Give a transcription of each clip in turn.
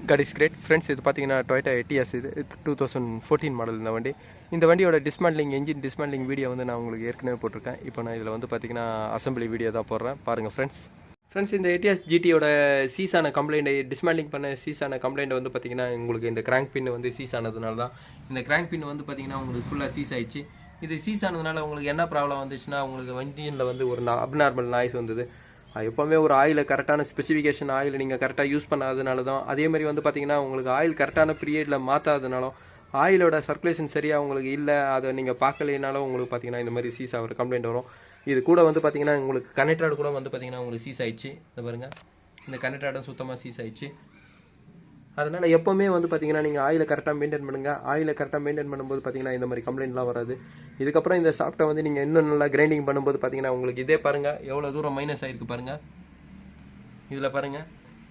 God is great. Friends, இது பார்த்தீங்கன்னா Toyota Etios இது 2014 மாடல் இந்த வண்டி. இந்த வண்டியோட டிஸ்மேண்ட்லிங் என்ஜின் டிஸ்மேண்ட்லிங் வீடியோ வந்து நான் உங்களுக்கு ஏற்கனவே போட்டிருக்கேன். இப்போ நான் இதில் வந்து பார்த்தீங்கன்னா அசம்பிளி வீடியோ தான் போடுறேன். பாருங்கள் ஃப்ரெண்ட்ஸ் இந்த Etios GTயோட சீஸான கம்ப்ளைண்ட் டிஸ்மேண்ட்லிங் பண்ண சீஸான கம்ப்ளைண்ட் வந்து பார்த்தீங்கன்னா உங்களுக்கு இந்த கிராங்க் பின் வந்து சீஸ் ஆனதுனால தான். இந்த கிராங்க் பின் வந்து பார்த்தீங்கன்னா உங்களுக்கு ஃபுல்லாக சீஸ் ஆயிடுச்சு. இது சீஸ் ஆனதுனால உங்களுக்கு என்ன ப்ராப்ளம் வந்துச்சுன்னா உங்களுக்கு வண்டியில் வந்து ஒரு அப்நார்மல் நாய்ஸ் வந்தது. எப்போவுமே ஒரு ஆயிலை கரெக்டான ஸ்பெசிஃபிகேஷன் ஆயில் நீங்கள் கரெக்டாக யூஸ் பண்ணாததுனால தான். அதேமாதிரி வந்து பார்த்தீங்கன்னா உங்களுக்கு ஆயில் கரெக்டான பீரியடில் மாற்றாததுனாலும் ஆயிலோட சர்க்குலேஷன் சரியாக உங்களுக்கு இல்லை, அதை நீங்கள் பார்க்கலைனாலும் உங்களுக்கு பார்த்தீங்கன்னா இந்த மாதிரி சீஸ் ஆகிற கம்ப்ளைண்ட் வரும். இது கூட வந்து பார்த்தீங்கன்னா உங்களுக்கு கனெக்டர் கூட வந்து பார்த்தீங்கன்னா உங்களுக்கு சீஸ் ஆயிடுச்சு. இந்த பாருங்கள், இந்த கனெக்டரும் சுத்தமாக சீஸ் ஆயிடுச்சு. அதனால் எப்போவுமே வந்து பார்த்தீங்கன்னா நீங்கள் ஆயிலை கரெக்டாக மெயின்டைன் பண்ணுங்கள். ஆயிலை கரெக்டாக மெயின்டைன் பண்ணும்போது பார்த்தீங்கன்னா இந்த மாதிரி கம்ப்ளைண்ட்லாம் வராது. இதுக்கப்புறம் இந்த சாஃப்ட்டை வந்து நீங்கள் இன்னும் நல்லா கிரைண்டிங் பண்ணும்போது பார்த்தீங்கன்னா உங்களுக்கு இதே பாருங்கள் எவ்வளோ தூரம் மைனஸ் ஆகிருக்கு பாருங்கள். இதில் பாருங்கள்,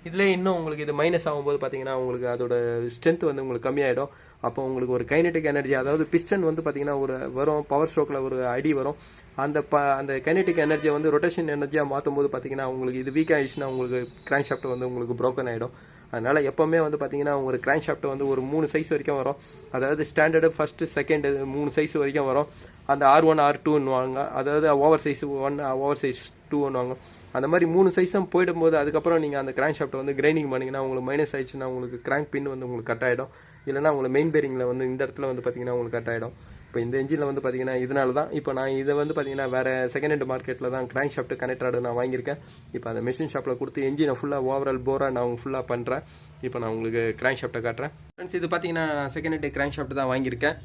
இதிலே இன்னும் உங்களுக்கு இது மைனஸ் ஆகும்போது பார்த்தீங்கன்னா உங்களுக்கு அதோட ஸ்ட்ரென்த் வந்து உங்களுக்கு கம்மியாகிடும். அப்போ உங்களுக்கு ஒரு கைனெட்டிக் எனர்ஜி, அதாவது பிஸ்டன் வந்து பார்த்தீங்கன்னா ஒரு வரும் பவர் ஸ்ட்ரோக்கில் ஒரு அடி வரும். அந்த கைனெட்டிக் எனர்ஜியை வந்து ரொட்டேஷன் எனர்ஜியாக மாற்றும் போது பார்த்தீங்கன்னா உங்களுக்கு இது வீக் ஆகிடுச்சுன்னா உங்களுக்கு கிராங்க் ஷாஃப்ட் வந்து உங்களுக்கு ப்ரோக்கன் ஆகிடும். அதனால் எப்போவுமே வந்து பார்த்தீங்கன்னா ஒரு கிராங்க் ஷாஃப்ட் வந்து ஒரு 3 சைஸ் வரைக்கும் வரும். அதாவது ஸ்டாண்டர்டு ஃபஸ்ட்டு செகண்டு 3 சைஸ் வரைக்கும் வரும். அந்த R1 R2ன்னு வாங்க, அதாவது ஓவர் சைஸ் 1 ஓவர் சைஸ் 2ன்னு வாங்க. அந்த மாதிரி 3 சைஸும் போயிடும்போது அதுக்கப்புறம் நீங்கள் அந்த கிராங்க் ஷாஃப்ட்டை வந்து கிரைண்டிங் பண்ணிங்கன்னா உங்களுக்கு மைனஸ் ஆயிடுச்சுன்னா உங்களுக்கு கிராங்க் பின் வந்து உங்களுக்கு கட் ஆகிடும். இல்லைனா உங்களுக்கு மெயின் பேரிங்கில் வந்து இந்த இடத்துல வந்து பார்த்தீங்கன்னா உங்களுக்கு கட் ஆகிடும். இப்போ இந்த என்ஜினில் வந்து பார்த்தீங்கன்னா இதனால தான் இப்போ நான் இதை வந்து பார்த்தீங்கன்னா வேறு செகண்ட் ஹேண்ட் மார்க்கெட்டில் தான் கிராங்க் ஷாஃப்ட் கனெக்டர் நான் வாங்கியிருக்கேன். இப்போ அந்த மிஷின் ஷாப்பில் கொடுத்து என்ஜினை ஃபுல்லாக ஓவரால் போராக நான் ஃபுல்லாக பண்ணுறேன். இப்போ நான் உங்களுக்கு கிராங்க் ஷாஃப்ட்டை காட்டுறேன். ஃப்ரெண்ட்ஸ், இது பார்த்தீங்கன்னா செகண்ட் ஹேண்ட் கிராங்க் ஷாஃப்ட் தான் வாங்கியிருக்கேன்.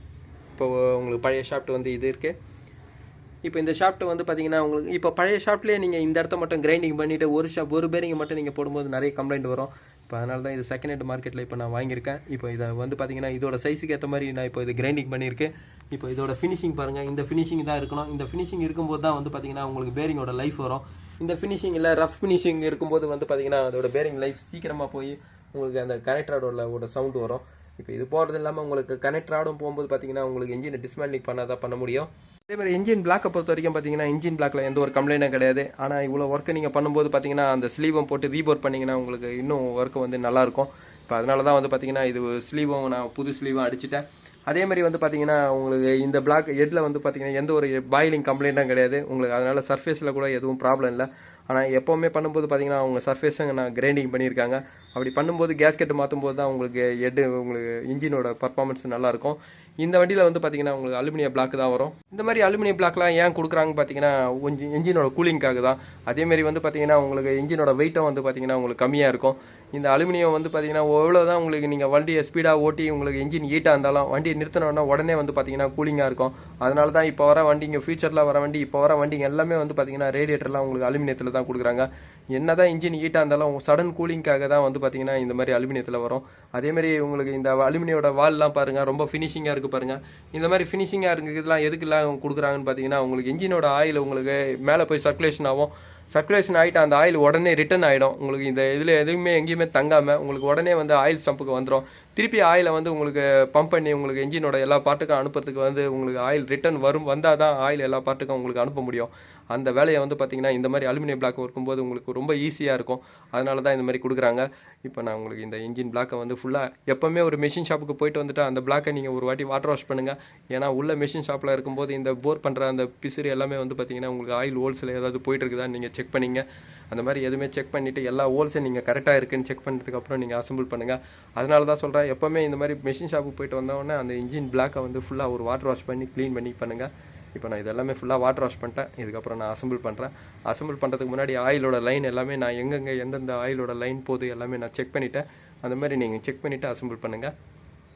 இப்போ உங்களுக்கு பழைய ஷாஃப்ட் வந்து இது இருக்குது. இப்போ இந்த ஷாஃப்ட் வந்து பார்த்தீங்கன்னா உங்களுக்கு இப்போ பழைய ஷாஃப்ட்லேயே நீங்கள் இந்த இடத்த மட்டும் கிரைண்டிங் பண்ணிவிட்டு ஒரு பேரிங்கை மட்டும் நீங்கள் போடும்போது நிறைய கம்ப்ளைண்ட் வரும். இப்போ அதனால தான் இது செகண்ட் ஹேண்ட் மார்க்கெட்டில் இப்போ நான் வாங்கியிருக்கேன். இப்போ இதை வந்து பார்த்தீங்கன்னா இதோட சைஸுக்கு ஏற்ற மாதிரி நான் இப்போ இது கிரைண்டிங் பண்ணியிருக்கேன். இப்போ இதோட ஃபினிஷிங் பாருங்கள், இந்த ஃபினிஷிங் தான் இருக்கணும். இந்த ஃபினிஷிங் இருக்கும்போது தான் வந்து பார்த்தீங்கன்னா உங்களுக்கு பேரிங்கோட லைஃப் வரும். இந்த ஃபினிஷிங் இல்லை ரஃப் ஃபினிஷிங் இருக்கும்போது வந்து பார்த்தீங்கன்னா அதோட பேரிங் லைஃப் சீக்கிரமாக போய் உங்களுக்கு அந்த கனெக்டரோட சவுண்டு வரும். இப்போ இது போகிறது இல்லாமல் உங்களுக்கு கனெக்டராடும் போகும்போது பார்த்தீங்கன்னா உங்களுக்கு என்ஜினை டிஸ்மேண்டிங் பண்ணாதான் பண்ண முடியும். அதே மாதிரி என்ஜின் பிளாக்கை பொறுத்த வரைக்கும் பார்த்தீங்கன்னா இன்ஜின் பிளாக்ல எந்த ஒரு கம்ப்ளைண்ட்டும் கிடையாது. ஆனால் இவ்வளோ ஒர்க்கு நீங்கள் பண்ணும்போது பார்த்தீங்கன்னா அந்த ஸ்லீவும் போட்டு ரீபோர் பண்ணிங்கன்னா உங்களுக்கு இன்னும் ஒர்க்கு வந்து நல்லாயிருக்கும். இப்போ அதனால தான் வந்து பார்த்தீங்கன்னா இது ஸ்லீவும் நான் புது ஸ்லீவும் அடிச்சிட்டேன். அதே மாதிரி வந்து பார்த்தீங்கன்னா உங்களுக்கு இந்த பிளாக் ஹெட்டில் வந்து பார்த்தீங்கன்னா எந்த ஒரு பாயிலிங் கம்ப்ளைண்ட்டும் கிடையாது உங்களுக்கு. அதனால் சர்ஃபேஸில் கூட எதுவும் ப்ராப்ளம் இல்லை. ஆனால் எப்போவுமே பண்ணும்போது பார்த்தீங்கன்னா அவங்க சர்ஃபேஸுங்க நான் கிரைண்டிங் பண்ணியிருக்காங்க. அப்படி பண்ணும்போது கேஸ்கெட் மாற்றும் போது தான் உங்களுக்கு உங்களுக்கு இன்ஜினோட பர்ஃபார்மன்ஸ் நல்லாயிருக்கும். இந்த வண்டியில் வந்து பார்த்தீங்கன்னா உங்களுக்கு அலுமினியம் பிளாக் தான் வரும். இந்த மாதிரி அலுமினியம் பிளாக்லாம் ஏன் கொடுக்குறாங்க பார்த்தீங்கன்னா கொஞ்சம் இன்ஜினோட கூலிங்காக தான். அதேமாரி வந்து பார்த்தீங்கன்னா உங்களுக்கு இன்ஜினோட வெயிட்டும் வந்து பார்த்தீங்கன்னா உங்களுக்கு கம்மியாக இருக்கும். இந்த அலுமினியம் வந்து பார்த்தீங்கன்னா எவ்வளோ தான் உங்களுக்கு நீங்கள் வண்டியை ஸ்பீடாக ஓட்டி உங்களுக்கு இன்ஜின் ஹீட்டாக இருந்தாலும் வண்டியை நிறுத்தினோன்னா உடனே வந்து பார்த்தீங்கன்னா கூலிங்காக இருக்கும். அதனால தான் இப்போ வர வண்டிங்க ஃபியூச்சரில் வர வண்டி இப்போ வர வண்டிங்க எல்லாமே வந்து பார்த்தீங்கன்னா ரேடியேட்டர்லாம் உங்களுக்கு அலுமினியத்தில் தான் கொடுக்குறாங்க. என்ன தான் இன்ஜின் ஹீட்டாக இருந்தாலும் சடன் கூலிங்காக தான் வந்து பார்த்தீங்கன்னா இந்த மாதிரி அலுமினியத்தில் வரும். அதேமாதிரி உங்களுக்கு இந்த அலுமினியோட வால்லாம் பாருங்கள் ரொம்ப ஃபினிஷிங்காக இருக்குது பாருங்கள். இந்த மாதிரி ஃபினிஷிங்காக இருக்குதுலாம் எதுக்கெல்லாம் கொடுக்குறாங்கன்னு பார்த்தீங்கன்னா உங்களுக்கு இன்ஜினோட ஆயில் உங்களுக்கு மேலே போய் சர்க்குலேஷன் ஆகும். சர்க்குலேஷன் ஆகிட்டு அந்த ஆயில் உடனே ரிட்டர்ன் ஆகிடும். உங்களுக்கு இந்த இதில் எதுவுமே எங்கேயுமே தங்காமல் உங்களுக்கு உடனே வந்து ஆயில் சம்புக்கு வந்துடும். திருப்பி ஆயிலை வந்து உங்களுக்கு பம்ப் பண்ணி உங்களுக்கு என்ஜினோட எல்லா பார்ட்டுக்கும் அனுப்புறதுக்கு வந்து உங்களுக்கு ஆயில் ரிட்டர்ன் வந்தால் தான் ஆயில் எல்லா பார்ட்டுக்கும் உங்களுக்கு அனுப்ப முடியும். அந்த வேலையை வந்து பார்த்தீங்கன்னா இந்த மாதிரி அலுமினியம் பிளாக் இருக்கும்போது உங்களுக்கு ரொம்ப ஈஸியாக இருக்கும். அதனால தான் இந்த மாதிரி கொடுக்குறாங்க. இப்போ நான் உங்களுக்கு இந்த இன்ஜின் பிளாக்கை வந்து ஃபுல்லாக எப்போவுமே ஒரு மிஷின் ஷாப்புக்கு போயிட்டு வந்துட்டு அந்த பிளாக்கை நீங்கள் ஒரு வாட்டி வாட்டர் வாஷ் பண்ணுங்கள். ஏன்னா உள்ள மிஷின் ஷாப்பில் இருக்கும்போது இந்த போர் பண்ணுற அந்த பிசுறு எல்லாமே வந்து பார்த்தீங்கன்னா உங்களுக்கு ஆயில் ஹோல்ஸில் ஏதாவது போயிட்டு இருக்குதான்னு நீங்கள் செக் பண்ணிங்க. அந்த மாதிரி எதுவுமே செக் பண்ணிவிட்டு எல்லா ஹோல்ஸும் நீங்கள் கரெக்டாக இருக்குன்னு செக் பண்ணுறதுக்கப்புறம் நீங்கள் அசம்பிள் பண்ணுங்கள். அதனால தான் சொல்கிறேன் எப்போவுமே இந்த மாதிரி மிஷின் ஷாப்புக்கு போயிட்டு வந்தோடனே அந்த இன்ஜின் பிளாக்கை வந்து ஃபுல்லாக ஒரு வாட்டர் வாஷ் பண்ணி க்ளீன் பண்ணி பண்ணுங்கள். இப்போ நான் இதெல்லாமே ஃபுல்லாக வாட்டர் வாஷ் பண்ணிட்டேன். இதுக்கப்புறம் நான் அசம்பிள் பண்ணுறேன். அசம்பிள் பண்ணுறதுக்கு முன்னாடி ஆயிலோட லைன் எல்லாமே நான் எங்கெங்கே எந்தெந்த ஆயிலோட லைன் போகுது எல்லாமே நான் செக் பண்ணிவிட்டேன். அந்த மாதிரி நீங்கள் செக் பண்ணிவிட்டு அசம்பிள் பண்ணுங்கள்.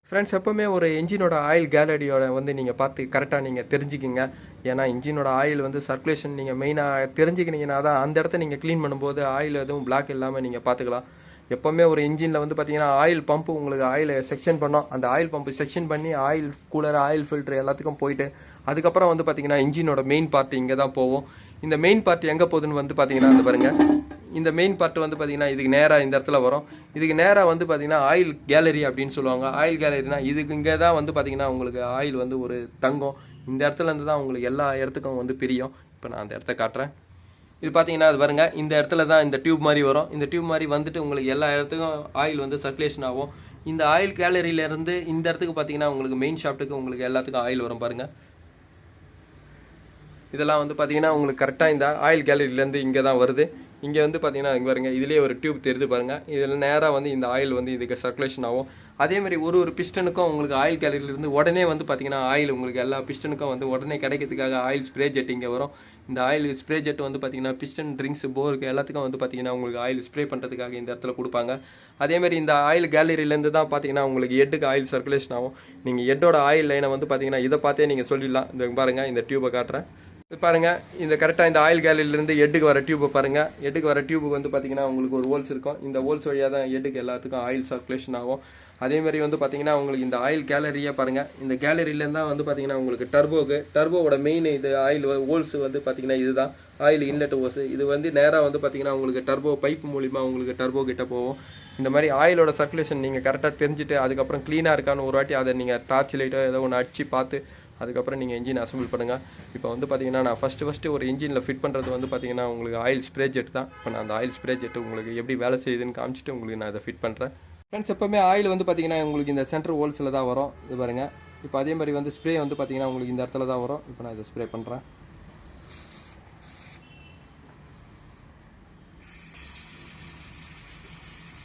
ஃப்ரெண்ட்ஸ், எப்போவுமே ஒரு இன்ஜினோட ஆயில் கேலரியோட வந்து நீங்கள் பார்த்து கரெக்டாக நீங்கள் தெரிஞ்சுக்கிங்க. ஏன்னா இன்ஜினோட ஆயில் வந்து சர்க்குலேஷன் நீங்கள் மெயினாக தெரிஞ்சுக்கினீங்கன்னா தான் அந்த இடத்த நீங்கள் க்ளீன் பண்ணும்போது ஆயில் எதுவும் பிளாக் இல்லாமல் நீங்கள் பார்த்துக்கலாம். எப்போவுமே ஒரு இன்ஜினில் வந்து பார்த்தீங்கன்னா ஆயில் பம்ப்பு உங்களுக்கு ஆயில் செக்ஷன் பண்ணோம். அந்த ஆயில் பம்பு செக்ஷன் பண்ணி ஆயில் கூலர் ஆயில் ஃபில்ட்ரு எல்லாத்துக்கும் போயிட்டு அதுக்கப்புறம் வந்து பார்த்தீங்கன்னா இன்ஜினோட மெயின் பார்ட் இங்கே தான் போகும். இந்த மெயின் பார்ட் எங்கே போகுதுன்னு வந்து பார்த்தீங்கன்னா அந்த பாருங்கள், இந்த மெயின் பார்ட் வந்து பார்த்தீங்கன்னா இதுக்கு நேராக இந்த இடத்துல வரும். இதுக்கு நேராக வந்து பார்த்தீங்கன்னா ஆயில் கேலரி அப்படின்னு சொல்லுவாங்க. ஆயில் கேலரினா இதுக்கு இங்கே தான் வந்து பார்த்தீங்கன்னா உங்களுக்கு ஆயில் வந்து ஒரு தங்கம். இந்த இடத்துல இருந்து தான் உங்களுக்கு எல்லா இடத்துக்கும் வந்து பிரியும். இப்போ நான் அந்த இடத்த காட்டுறேன். இது பார்த்தீங்கன்னா அது பாருங்க, இந்த இடத்துல தான் இந்த டியூப் மாதிரி வரும். இந்த டியூப் மாதிரி வந்துட்டு உங்களுக்கு எல்லா இடத்துக்கும் ஆயில் வந்து சர்க்குலேஷன் ஆகும். இந்த ஆயில் கேலரியிலேருந்து இந்த இடத்துக்கு பார்த்தீங்கன்னா உங்களுக்கு மெயின் ஷாஃப்ட்டுக்கு உங்களுக்கு எல்லாத்துக்கும் ஆயில் வரும் பாருங்கள். இதெல்லாம் வந்து பார்த்தீங்கன்னா உங்களுக்கு கரெக்டாக இந்த ஆயில் கேலரியிலேருந்து இங்கே தான் வருது. இங்கே வந்து பார்த்தீங்கன்னா இங்கே பாருங்கள், இதுலேயே ஒரு டியூப் தெரியுது பாருங்கள். இதில் நேராக வந்து இந்த ஆயில் வந்து இதுக்கு சர்க்குலேஷன் ஆகும். அதேமாதிரி ஒரு பிஸ்டனுக்கும் உங்களுக்கு ஆயில் கேலரியிலேருந்து உடனே வந்து பார்த்தீங்கன்னா ஆயில் உங்களுக்கு எல்லா பிஸ்டனுக்கும் வந்து உடனே கிடைக்கிறதுக்காக ஆயில் ஸ்ப்ரே ஜெட் இங்கே வரும். இந்த ஆயில் ஸ்ப்ரே ஜெட் வந்து பார்த்தீங்கன்னா பிஸ்டன் ட்ரிங்க்ஸ் போருக்கு எல்லாத்துக்கும் வந்து பார்த்தீங்கன்னா உங்களுக்கு ஆயில் ஸ்ப்ரே பண்ணுறதுக்காக இந்த இடத்துல கொடுப்பாங்க. அதேமாதிரி இந்த ஆயில் கேலரியிலேருந்து தான் பார்த்தீங்கன்னா உங்களுக்கு ஹெட்டுக்கு ஆயில் சர்க்குலேஷன் ஆகும். நீங்கள் ஹெட்டோட ஆயில் லைனை வந்து பார்த்தீங்கன்னா இதை பார்த்தே நீங்கள் சொல்லிடலாம். இந்த பாருங்கள், இந்த டியூபை காட்டுறேன் பாருங்கள். இந்த கரெக்டாக இந்த ஆயில் கேலரியிலேருந்து ஹெட்டுக்கு வர டியூப்பை பாருங்கள். ஹெட்டுக்கு வர டியூபுக்கு வந்து பார்த்தீங்கன்னா உங்களுக்கு ஒரு ஹோல்ஸ் இருக்கும். இந்த ஹோல்ஸ் வழியாக தான் ஹெட்டுக்கு எல்லாத்துக்கும் ஆயில் சர்க்குலேஷன் ஆகும். அதேமாதிரி வந்து பார்த்தீங்கன்னா உங்களுக்கு இந்த ஆயில் கேலரியே பாருங்கள். இந்த கேலரியிலேருந்து தான் வந்து பார்த்தீங்கன்னா உங்களுக்கு டர்போவோட மெயின் இது ஆயில் ஹோல்ஸ் வந்து பார்த்தீங்கன்னா இதுதான் ஆயில் இன்லெட் ஹோல்ஸ். இது வந்து நேராக வந்து பார்த்தீங்கன்னா உங்களுக்கு டர்போ பைப் மூலிமா உங்களுக்கு டர்போ கிட்ட போகும். இந்த மாதிரி ஆயிலோட சர்க்குலேஷன் நீங்கள் கரெக்டாக தெரிஞ்சுட்டு அதுக்கப்புறம் க்ளீனாக இருக்கான்னு ஒரு வாட்டி அதை நீங்கள் டார்ச் லைட்டோ ஏதோ ஒன்று அடிச்சு பார்த்து அதுக்கப்புறம் நீங்கள் இன்ஜின் அசம்பிள் பண்ணுங்கள். இப்போ வந்து பார்த்தீங்கன்னா நான் ஃபஸ்ட்டு ஒரு இன்ஜினில் ஃபிட் பண்ணுறது வந்து பார்த்தீங்கன்னா உங்களுக்கு ஆயில் ஸ்ப்ரே ஜெட் தான். இப்போ நான் அந்த ஆயில் ஸ்ப்ரே ஜெட் உங்களுக்கு எப்படி வேலை செய்யுதுன்னு காமிச்சிட்டு உங்களுக்கு நான் அதை ஃபிட் பண்ணுறேன். ஃப்ரெண்ட்ஸ், எப்போவுமே ஆயில் வந்து பார்த்தீங்கன்னா உங்களுக்கு இந்த சென்டர் ஹோல்ஸில் தான் வரும். இது பாருங்கள். இப்போ அதே மாதிரி வந்து ஸ்ப்ரே வந்து பார்த்தீங்கன்னா உங்களுக்கு இந்த இடத்துல தான் வரும். இப்போ நான் இதை ஸ்ப்ரே பண்ணுறேன்.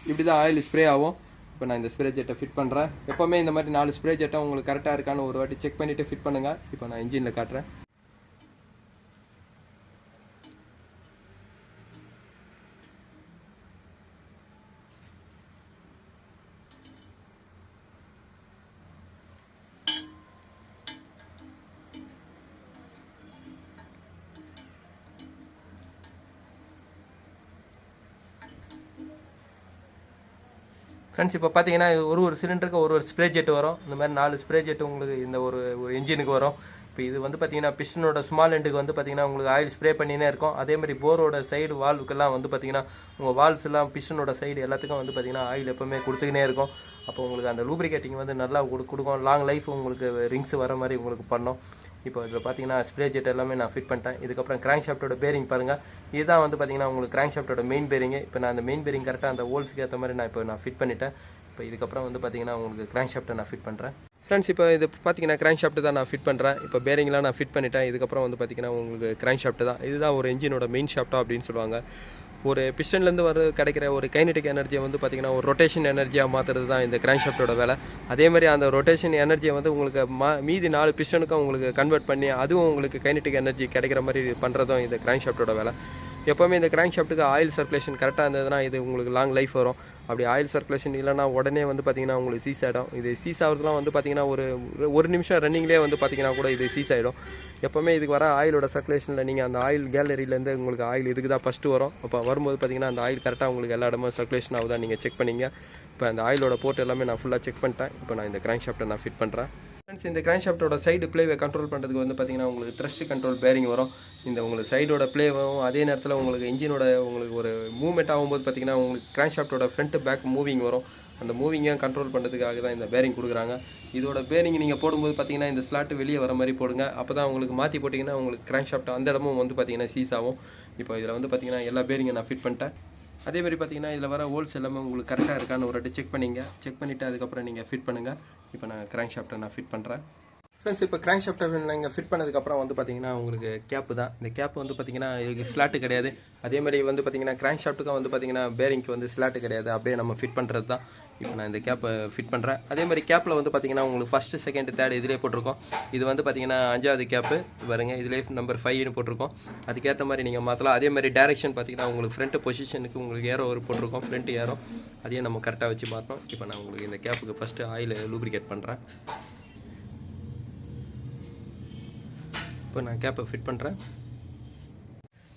இப்படி தான் ஆயில் ஸ்ப்ரே ஆகும். இப்போ நான் இந்த ஸ்ப்ரே ஜெட்டை ஃபிட் பண்ணுறேன். எப்போவுமே இந்த மாதிரி 4 ஸ்ப்ரே ஜெட்டை உங்களுக்கு கரெக்டாக இருக்கான்னு ஒரு வாட்டி செக் பண்ணிவிட்டு ஃபிட் பண்ணுங்கள். இப்போ நான் இன்ஜினில் காட்டுறேன். ஃப்ரெண்ட்ஸ், இப்போ பார்த்தீங்கன்னா ஒரு சிலிண்டருக்கு ஒரு ஸ்ப்ரே ஜெட் வரும். இந்த மாதிரி 4 ஸ்ப்ரே ஜெட் உங்களுக்கு இந்த ஒரு இன்ஜினுக்கு வரும். இப்போ இது வந்து பார்த்தீங்கன்னா பிஸ்டனோட ஸ்மால் எண்டுக்கு வந்து பார்த்தீங்கன்னா உங்களுக்கு ஆயில் ஸ்ப்ரே பண்ணினே இருக்கும். அதேமாதிரி போரோட சைடு வால்வுக்கெல்லாம் வந்து பார்த்தீங்கன்னா உங்கள் வால்ஸ் எல்லாம் பிஸ்டனோட சைடு எல்லாத்துக்கும் வந்து பார்த்தீங்கன்னா ஆயில் எப்போவுமே கொடுத்துக்கினே இருக்கும். அப்போ உங்களுக்கு அந்த லூப்ரிகேட்டிங் வந்து நல்லா கொடுக்கும். லாங் லைஃப் உங்களுக்கு ரிங்ஸ் வர மாதிரி உங்களுக்கு பண்ணோம். இப்போ இதில் பார்த்தீங்கன்னா ஸ்ப்ரே ஜெட் எல்லாமே நான் ஃபிட் பண்ணிட்டேன். இதுக்கப்புறம் கிராங்க் ஷாஃப்ட்டோட பேரிங் பாருங்கள். இதுதான் வந்து பார்த்தீங்கன்னா உங்களுக்கு கிராங்க் ஷாஃப்ட்டோட மெயின் பேரிங்கு. இப்போ நான் அந்த மெயின் பேரிங் கரெக்டாக அந்த ஹோல்ஸுக்கு ஏற்ற மாதிரி நான் ஃபிட் பண்ணிட்டேன். இப்போ இதுக்கப்புறம் வந்து பார்த்தீங்கன்னா உங்களுக்கு கிராங்க் ஷாஃப்ட்டை நான் ஃபிட் பண்ணுறேன். ஃப்ரெண்ட்ஸ், இப்போ இது பார்த்தீங்கன்னா கிராங்க் ஷாஃப்ட் தான் நான் ஃபிட் பண்ணுறேன். இப்போ பேரிங்லாம் நான் ஃபிட் பண்ணிட்டேன். இதுக்கப்புறம் வந்து பார்த்தீங்கன்னா உங்களுக்கு கிராங்க் ஷாஃப்ட் தான். இதுதான் ஒரு இன்ஜினோட மெயின் ஷாஃப்ட்டா அப்படின்னு சொல்லுவாங்க. ஒரு பிஸ்டன்லேருந்து கிடைக்கிற ஒரு கைனடிக் எனர்ஜியை வந்து பார்த்தீங்கன்னா ஒரு ரொட்டேஷன் எனர்ஜியாக மாற்றுறது தான் இந்த கிராங்க் ஷாஃப்ட்டோட வேலை. அதேமாதிரி அந்த ரொட்டேஷன் எனர்ஜியை வந்து உங்களுக்கு மீதி 4 பிஸ்டனுக்கும் உங்களுக்கு கன்வெர்ட் பண்ணி அதுவும் உங்களுக்கு கைனடிக் எனர்ஜி கிடைக்கிற மாதிரி பண்ணுறதும் இந்த கிராங்க் ஷாஃப்ட்டோட வேலை. எப்போவுமே இந்த கிராங்க் ஷாஃப்ட்டுக்கு ஆயில் சர்க்குலேஷன் கரெக்டாக இருந்ததுன்னா இது உங்களுக்கு லாங் லைஃப் வரும். அப்படி ஆயில் சர்க்குலேஷன் இல்லைனா உடனே வந்து பார்த்தீங்கன்னா உங்களுக்கு சீஸ் ஆகிடும். இது சீஸ் ஆகிறதுலாம் வந்து பார்த்தீங்கன்னா ஒரு நிமிஷம் ரன்னிங்லேயே வந்து பார்த்தீங்கன்னா கூட இது சீஸ் ஆகிடும். எப்போவுமே இதுக்கு வர ஆயிலோட சர்க்குலேஷனில் நீங்கள் அந்த ஆயில் கேலரியிலேருந்து உங்களுக்கு ஆயில் இதுக்கு தான் ஃபஸ்ட்டு வரும். அப்போ வரும்போது பார்த்தீங்கன்னா அந்த ஆயில் கரெக்டாக உங்களுக்கு எல்லா இடமும் சர்க்குலேஷன் ஆகுதா நீங்கள் செக் பண்ணிங்க. இப்போ அந்த ஆயிலோட போர்ட் எல்லாமே நான் ஃபுல்லாக செக் பண்ணிட்டேன். இப்போ நான் இந்த கிராங்க் ஷாஃப்ட்டை நான் ஃபிட் பண்ணுறேன். ஃப்ரெண்ட்ஸ், இந்த கிராங்க் ஷாஃப்ட்டோட சைடு ப்ளேவை கண்ட்ரோல் பண்ணுறதுக்கு வந்து பார்த்தீங்கன்னா உங்களுக்கு த்ரஸ்ட் கண்ட்ரோல் பேரிங் வரும். இந்த உங்களுக்கு சைடோட ப்ளேவும் அதே நேரத்தில் உங்களுக்கு இன்ஜினோட உங்களுக்கு ஒரு மூவ்மெண்ட் ஆகும்போது பார்த்தீங்கன்னா உங்களுக்கு கிராங்க் ஷாஃப்ட்டோட ஃப்ரண்ட் பேக் மூவிங் வரும். அந்த மூவிங்கை கண்ட்ரோல் பண்ணுறதுக்காக தான் இந்த பேரிங் கொடுக்குறாங்க. இதோட பேரிங் நீங்கள் போடும்போது பார்த்தீங்கன்னா இந்த ஸ்லாட்டு வெளியே வர மாதிரி போடுங்க. அப்போ தான் உங்களுக்கு மாற்றி போட்டிங்கன்னா உங்களுக்கு கிராங்க் ஷாஃப்ட் அந்த இடமும் வந்து பார்த்தீங்கன்னா சீஸ் ஆகும். இப்போ இதில் வந்து பார்த்தீங்கன்னா எல்லா பேரிங்கை நான் ஃபிட் பண்ணிட்டேன். அதேமாதிரி பார்த்தீங்கன்னா இதில் வர ஹோல்ஸ் எல்லாமே உங்களுக்கு கரெக்டாக இருக்கான்னு ஒரு வாட்டி செக் பண்ணிவிட்டு அதுக்கப்புறம் நீங்கள் ஃபிட் பண்ணுங்கள். இப்போ நான் கிராங்க் ஷாஃப்ட்டை நான் ஃபிட் பண்ணுறேன். ஃப்ரெண்ட்ஸ், இப்போ கிராங்க் ஷாஃப்ட்டை நீங்கள் ஃபிட் பண்ணதுக்கப்புறம் வந்து பார்த்தீங்கன்னா உங்களுக்கு கேப்பு தான். இந்த கேப் வந்து பார்த்தீங்கன்னா இதுக்கு ஸ்லாட்டு கிடையாது. அதேமாதிரி வந்து பார்த்தீங்கன்னா கிராங்க் ஷாஃப்ட்டுக்கும் வந்து பார்த்தீங்கன்னா பேரிங்க்கு வந்து ஸ்லாட்டு கிடையாது. அப்படியே நம்ம ஃபிட் பண்ணுறது தான். இப்போ நான் இந்த கேப்பை ஃபிட் பண்ணுறேன். அதேமாதிரி கேப்பில் வந்து பார்த்தீங்கன்னா உங்களுக்கு ஃபஸ்ட்டு செகண்ட் தேர்ட் இதிலே போட்டிருக்கோம். இது வந்து பார்த்தீங்கன்னா 5வது கேப்பு பாருங்க. இதிலே நம்பர் 5ன்னு போட்டிருக்கோம். அதுக்கேற்ற மாதிரி நீங்கள் மாற்றலாம். அதேமாதிரி டேரெக்ஷன் பார்த்தீங்கன்னா உங்களுக்கு ஃப்ரண்ட் பொசிஷனுக்கு உங்களுக்கு ஏரோ ஒரு போட்டிருக்கோம். ஃப்ரண்ட் ஏரோ அதையும் நம்ம கரெக்டாக வச்சு மாற்றணும். இப்போ நான் உங்களுக்கு இந்த கேப்புக்கு ஃபஸ்ட்டு ஆயில் லூப்ரிகேட் பண்ணுறேன். இப்போ நான் கேப்பை ஃபிட் பண்ணுறேன்.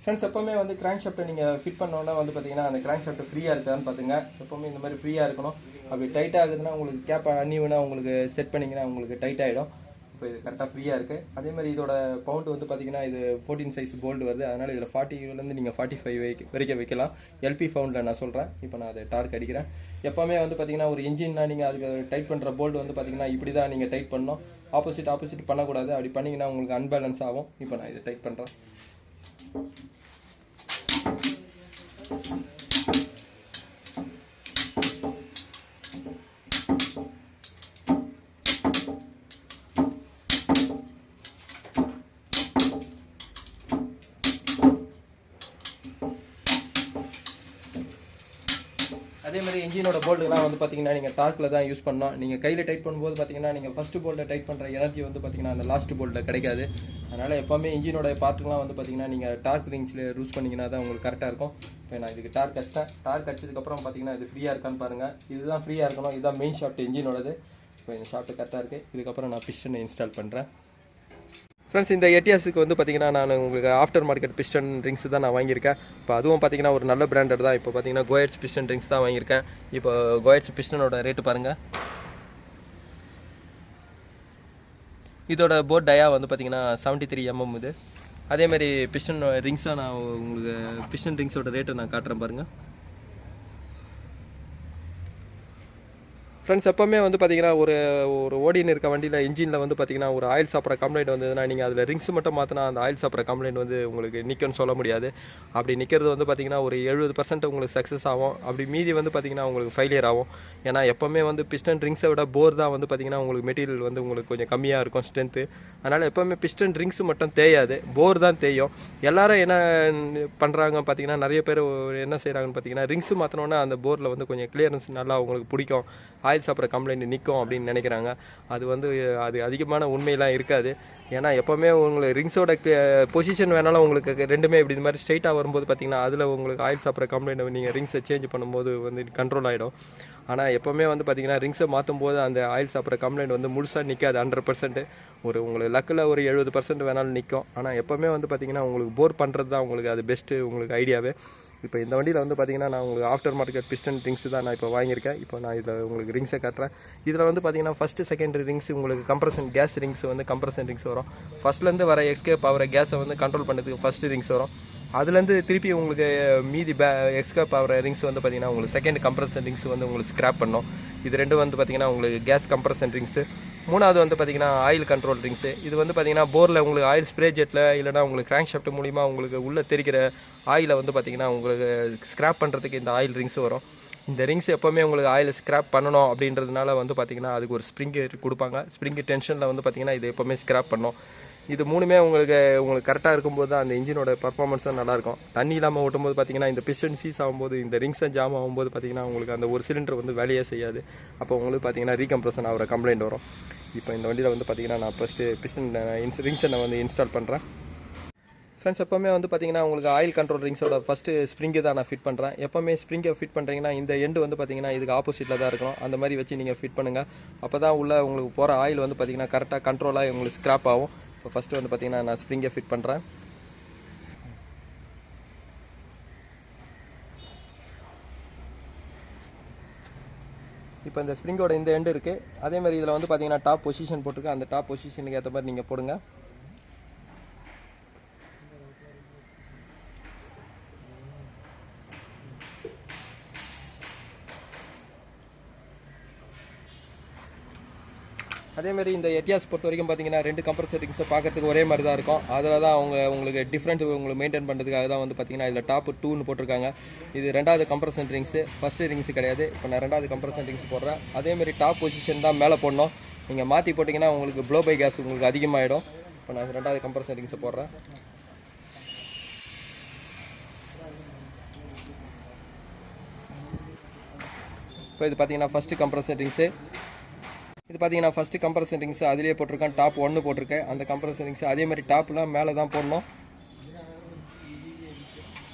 ஃப்ரெண்ட்ஸ், எப்போவுமே வந்து கிராங்க் ஷாஃப்ட்டை நீங்கள் ஃபிட் பண்ணோன்னா வந்து பார்த்தீங்கன்னா அந்த கிராங்க் ஷாஃப்ட் ஃப்ரீயாக இருக்கான்னு பார்த்துங்க. எப்போவுமே இந்த மாதிரி ஃப்ரீயாக இருக்கணும். அப்படி டைட்டாக ஆகுதுன்னா உங்களுக்கு கேப்பை அன்னிவனா உங்களுக்கு செட் பண்ணிங்கன்னா உங்களுக்கு டைட் ஆகிடும். இப்போ இது கரெக்டாக ஃப்ரீயாக இருக்குது. அதேமாதிரி இதோட பவுண்டு வந்து பார்த்தீங்கன்னா இது 14 சைஸ் போல்டு வருது. அதனால் இதில் 40லேருந்து நீங்கள் 45 வரைக்கும் வைக்கலாம். எல்பி ஃபவுண்டில் நான் சொல்கிறேன். இப்போ நான் அதை டார்க் அடிக்கிறேன். எப்போவுமே வந்து பார்த்தீங்கன்னா ஒரு இன்ஜின்னா நீங்கள் அதுக்கு டைட் பண்ணுற போல்டு வந்து பார்த்தீங்கன்னா இப்படி தான் நீங்கள் டைட் பண்ணணும். ஆப்போசிட் பண்ணக்கூடாது. அப்படி பண்ணிங்கன்னா உங்களுக்கு அன்பேலன்ஸ் ஆகும். இப்போ நான் இதை டைட் பண்ணுறேன். அதே மாதிரி இன்ஜினோட போல்டுலாம் வந்து பார்த்தீங்கன்னா நீங்கள் டார்க்கில் தான் யூஸ் பண்ணணும். நீங்கள் கையில் டைட் பண்ணும்போது பார்த்தீங்கன்னா நீங்கள் ஃபஸ்ட்டு போல்ட்டை டைட் பண்ணுற எனர்ஜி வந்து பார்த்தீங்கன்னா அந்த லாஸ்ட் போல்ட்டில் கிடைக்காது. அதனால் எப்போவுமே இன்ஜினோட பார்ட்டுலாம் வந்து பார்த்தீங்கன்னா நீங்கள் டார்க் ரிங்ஸில் யூஸ் பண்ணிங்கன்னா தான் உங்களுக்கு கரெக்டாக இருக்கும். இப்போ நான் இதுக்கு டார்க் அடிச்சிட்டேன். டார்க் அடிச்சதுக்கப்புறம் பார்த்தீங்கன்னா இது ஃப்ரீயாக இருக்கான்னு பாருங்கள். இதுதான் ஃப்ரீயாக இருக்கணும். இதுதான் மெயின் ஷாஃப்ட் இன்ஜினோடது. இப்போ இந்த ஷாஃப்ட் கரெக்டாக இருக்குது. இதுக்கப்புறம் நான் பிஸ்டனை இன்ஸ்டால் பண்ணுறேன். ஃப்ரெண்ட்ஸ், இந்த எட்டியாஸுக்கு வந்து பார்த்தீங்கன்னா நான் உங்களுக்கு ஆஃப்டர் மார்க்கெட் பிஸ்டன் ரிங்ஸ் தான் நான் வாங்கியிருக்கேன். இப்போ அதுவும் பார்த்தீங்கன்னா ஒரு நல்ல பிராண்டட் தான். இப்போ பார்த்தீங்கன்னா கோயட்ஸ் பிஸ்டன் ரிங்ஸ் தான் வாங்கியிருக்கேன். இப்போ கோயட்ஸ் பிஸ்டனோட ரேட்டு பாருங்கள். இதோட போர்ட் டயா வந்து பார்த்தீங்கன்னா 73 mm இது. அதேமாதிரி பிஸ்டன் ரிங்ஸாக நான் உங்களுக்கு பிஸ்டன் ரிங்ஸோட ரேட்டை நான் காட்டுறேன் பாருங்கள். ஃப்ரெண்ட்ஸ், எப்போவுமே வந்து பார்த்தீங்கன்னா ஒரு ஓடின்னு இருக்க வண்டியில் இன்ஜினில் வந்து பார்த்தீங்கன்னா ஒரு ஆயில் சாப்பிட்ற கம்ப்ளைண்ட் வந்ததுன்னா நீங்கள் அதில் ரிங்ஸ் மட்டும் மாற்றினா அந்த ஆயில் சாப்பிட்ற கம்ப்ளைண்ட் வந்து உங்களுக்கு நிற்கும்னு சொல்ல முடியாது. அப்படி நிற்கிறது வந்து பார்த்தீங்கன்னா ஒரு 70% உங்களுக்கு சக்ஸஸ் ஆகும். அப்படி மீதி வந்து பார்த்தீங்கன்னா உங்களுக்கு ஃபெயிலியர் ஆகும். ஏன்னா எப்போவுமே வந்து பிஸ்டன் ரிங்ஸை விட போர் தான் வந்து பார்த்தீங்கன்னா உங்களுக்கு மெட்டீரியல் வந்து உங்களுக்கு கொஞ்சம் கம்மியாக இருக்கும் ஸ்ட்ரென்த்து. அதனால் எப்போவுமே பிஸ்டன் ரிங்ஸ் மட்டும் தேயாது, போர் தான் தேயும். எல்லாரும் என்ன பண்ணுறாங்க பார்த்தீங்கன்னா நிறைய பேர் என்ன செய்கிறாங்கன்னு பார்த்தீங்கன்னா ரிங்ஸு மாற்றினோன்னா அந்த போரில் வந்து கொஞ்சம் கிளியரன்ஸ் நல்லா உங்களுக்கு பிடிக்கும், ஆயில் சாப்பிட்ற கம்ப்ளைண்ட் நிற்கும் அப்படின்னு நினைக்கிறாங்க. அது அதிகமான உண்மையெல்லாம் இருக்காது. ஏன்னா எப்போவுமே உங்களுக்கு ரிங்ஸோட பொசிஷன் வேணாலும் உங்களுக்கு ரெண்டுமே இப்படி இது மாதிரி ஸ்ட்ரைட்டாக வரும்போது பார்த்தீங்கன்னா அதில் உங்களுக்கு ஆயில் சாப்பிட்ற கம்ப்ளைண்ட் நீங்கள் ரிங்ஸை சேஞ்ச் பண்ணும்போது வந்து கண்ட்ரோல் ஆகிடும். ஆனால் எப்போவுமே வந்து பார்த்தீங்கன்னா ரிங்ஸை மாற்றும் போது அந்த ஆயில் சாப்பிட்ற கம்ப்ளைண்ட் வந்து முழுசாக நிற்காது. 100% உங்களுக்கு லக்கில் ஒரு 70% வேணாலும் நிற்கும். ஆனால் எப்போவுமே வந்து பார்த்தீங்கன்னா உங்களுக்கு போர் பண்ணுறது தான் உங்களுக்கு அது பெஸ்ட்டு உங்களுக்கு ஐடியாவே. இப்போ இந்த வண்டியில் வந்து பார்த்தீங்கன்னா நான் உங்களுக்கு ஆஃப்டர் மார்க்கெட் பிஸ்டன் ரிங்ஸ் தான் நான் இப்போ வாங்கியிருக்கேன். இப்போ நான் இதில் உங்களுக்கு ரிங்ஸை காட்டுறேன். இதில் வந்து பார்த்தீங்கன்னா ஃபஸ்ட்டு செகண்டரி ரிங்ஸ் உங்களுக்கு கம்ப்ரஷன் கேஸ் ரிங்ஸ் வந்து கம்ப்ரஷன் ரிங்ஸ் வரும். ஃபஸ்ட்லேருந்து வர எஸ்கேப் ஆகிற கேஸை வந்து கண்ட்ரோல் பண்ணுறதுக்கு ஃபஸ்ட்டு ரிங்ஸ் வரும். அதுலேருந்து திருப்பி உங்களுக்கு மீதி எஸ்கேப் ஆகிற ரிங்ஸ் வந்து பார்த்தீங்கன்னா உங்களுக்கு செகண்ட் கம்ப்ரஷன் ரிங்ஸ் வந்து உங்களுக்கு ஸ்க்ராப் பண்ணோம். இது ரெண்டும் வந்து பார்த்தீங்கன்னா உங்களுக்கு கேஸ் கம்ப்ரஷன் ரிங்ஸு. மூணாவது வந்து பார்த்தீங்கன்னா ஆயில் கண்ட்ரோல் ரிங்ஸு. இது வந்து பார்த்தீங்கன்னா போரில் உங்களுக்கு ஆயில் ஸ்ப்ரே ஜெட்டில் இல்லைனா உங்களுக்கு கிராங்க் ஷாஃப்ட் மூலிமா உங்களுக்கு உள்ளே தெரிக்கிற ஆயிலை வந்து பார்த்தீங்கன்னா உங்களுக்கு ஸ்க்ராப் பண்ணுறதுக்கு இந்த ஆயில் ரிங்ஸ் வரும். இந்த ரிங்ஸ் எப்போவுமே உங்களுக்கு ஆயில் ஸ்க்ராப் பண்ணணும் அப்படின்றதுனால வந்து பார்த்தீங்கன்னா அதுக்கு ஒரு ஸ்ப்ரிங்கு கொடுப்பாங்க. ஸ்ப்ரிங்கு டென்ஷனில் வந்து பார்த்தீங்கன்னா இது எப்போவுமே ஸ்க்ராப் பண்ணணும். இது மூணுமே உங்களுக்கு கரெக்டாக இருக்கும்போது தான் அந்த இன்ஜினோட பர்ஃபார்மன்ஸும் நல்லாயிருக்கும். தண்ணி இல்லாமல் ஓட்டும்போது பார்த்தீங்கன்னா இந்த பிஸ்டன் சீஸ் ஆகும்போது இந்த ரிங்ஸை ஜாம் ஆகும்போது பார்த்தீங்கன்னா உங்களுக்கு அந்த ஒரு சிலிண்டர் வந்து வேலையே செய்யாது. அப்போ உங்களுக்கு பார்த்தீங்கன்னா ரீகம்ப்ரஷன் ஆகிற கம்ப்ளைண்ட் வரும். இப்போ இந்த வண்டியில் வந்து பார்த்தீங்கன்னா நான் ஃபஸ்ட்டு பிஸ்டன் ரிங்ஸை நான் வந்து இன்ஸ்டால் பண்ணுறேன். ஃப்ரெண்ட்ஸ், எப்போவுமே வந்து பார்த்தீங்கன்னா உங்களுக்கு ஆயில் கண்ட்ரோல் ரிங்ஸோட ஃபஸ்ட்டு ஸ்ப்ரிங்கு தான் நான் ஃபிட் பண்ணுறேன். எப்போவுமே ஸ்ப்ரிங்கை ஃபிட் பண்ணுறீங்கன்னா இந்த எண்டு வந்து பார்த்தீங்கன்னா இதுக்கு ஆப்போசிட்டில் தான் இருக்கணும். அந்த மாதிரி வச்சு நீங்கள் ஃபிட் பண்ணுங்கள். அப்போ தான் உள்ள உங்களுக்கு போகிற ஆயில் வந்து பார்த்தீங்கன்னா கரெக்டாக கண்ட்ரோலாக உங்களுக்கு ஸ்க்ராப் ஆகும். இப்போ ஃபஸ்ட்டு வந்து பார்த்தீங்கன்னா நான் ஸ்ப்ரிங்கை ஃபிட் பண்ணுறேன். இப்போ இந்த ஸ்ப்ரிங்கோட இந்த எண்டு இருக்குது. அதே மாதிரி இதில் வந்து பார்த்தீங்கன்னா டாப் பொசிஷன் போட்டிருக்கு. அந்த டாப் பொசிஷனுக்கு ஏற்ற மாதிரி நீங்கள் போடுங்க. அதேமாதிரி இந்த எட்டியாஸ் பொறுத்த வரைக்கும் பார்த்தீங்கன்னா 2 கம்ப்ரஸர் ரிங்ஸை பார்க்கறதுக்கு ஒரே மாதிரி தான் இருக்கும். அதில் தான் உங்களுக்கு டிஃப்ரெண்ட் உங்களுக்கு மெயின்டைன் பண்ணுறதுக்காக தான் வந்து பார்த்தீங்கன்னா இதில் டாப் 2ன்னு போட்டிருக்காங்க. இது 2வது கம்ப்ரஸர் ரிங்ஸு, ஃபஸ்ட்டு ரிங்ஸு கிடையாது. இப்போ நான் 2வது கம்ப்ரஸர் ரிங்ஸ் போடுறேன். அதேமாதிரி டாப் பொசிஷன் தான் மேலே போடணும். நீங்கள் மாற்றி போட்டிங்கன்னா உங்களுக்கு ப்ளோ பை கேஸ் உங்களுக்கு அதிகமாகிடும். இப்போ நான் 2வது கம்ப்ரஸர் ரிங்ஸை போடுறேன். இப்போ இது பார்த்தீங்கன்னா ஃபஸ்ட்டு கம்ப்ரஸர் ரிங்ஸு. இது பார்த்தீங்கன்னா ஃபஸ்ட்டு கம்ப்ரஸர் ரிங்ஸ் அதிலே போட்டிருக்கேன். டாப் 1 போட்டிருக்கேன். அந்த கம்ப்ரஸர் ரிங்ஸ் அதே மாதிரி டாப்லாம் மேலே தான் போடணும்.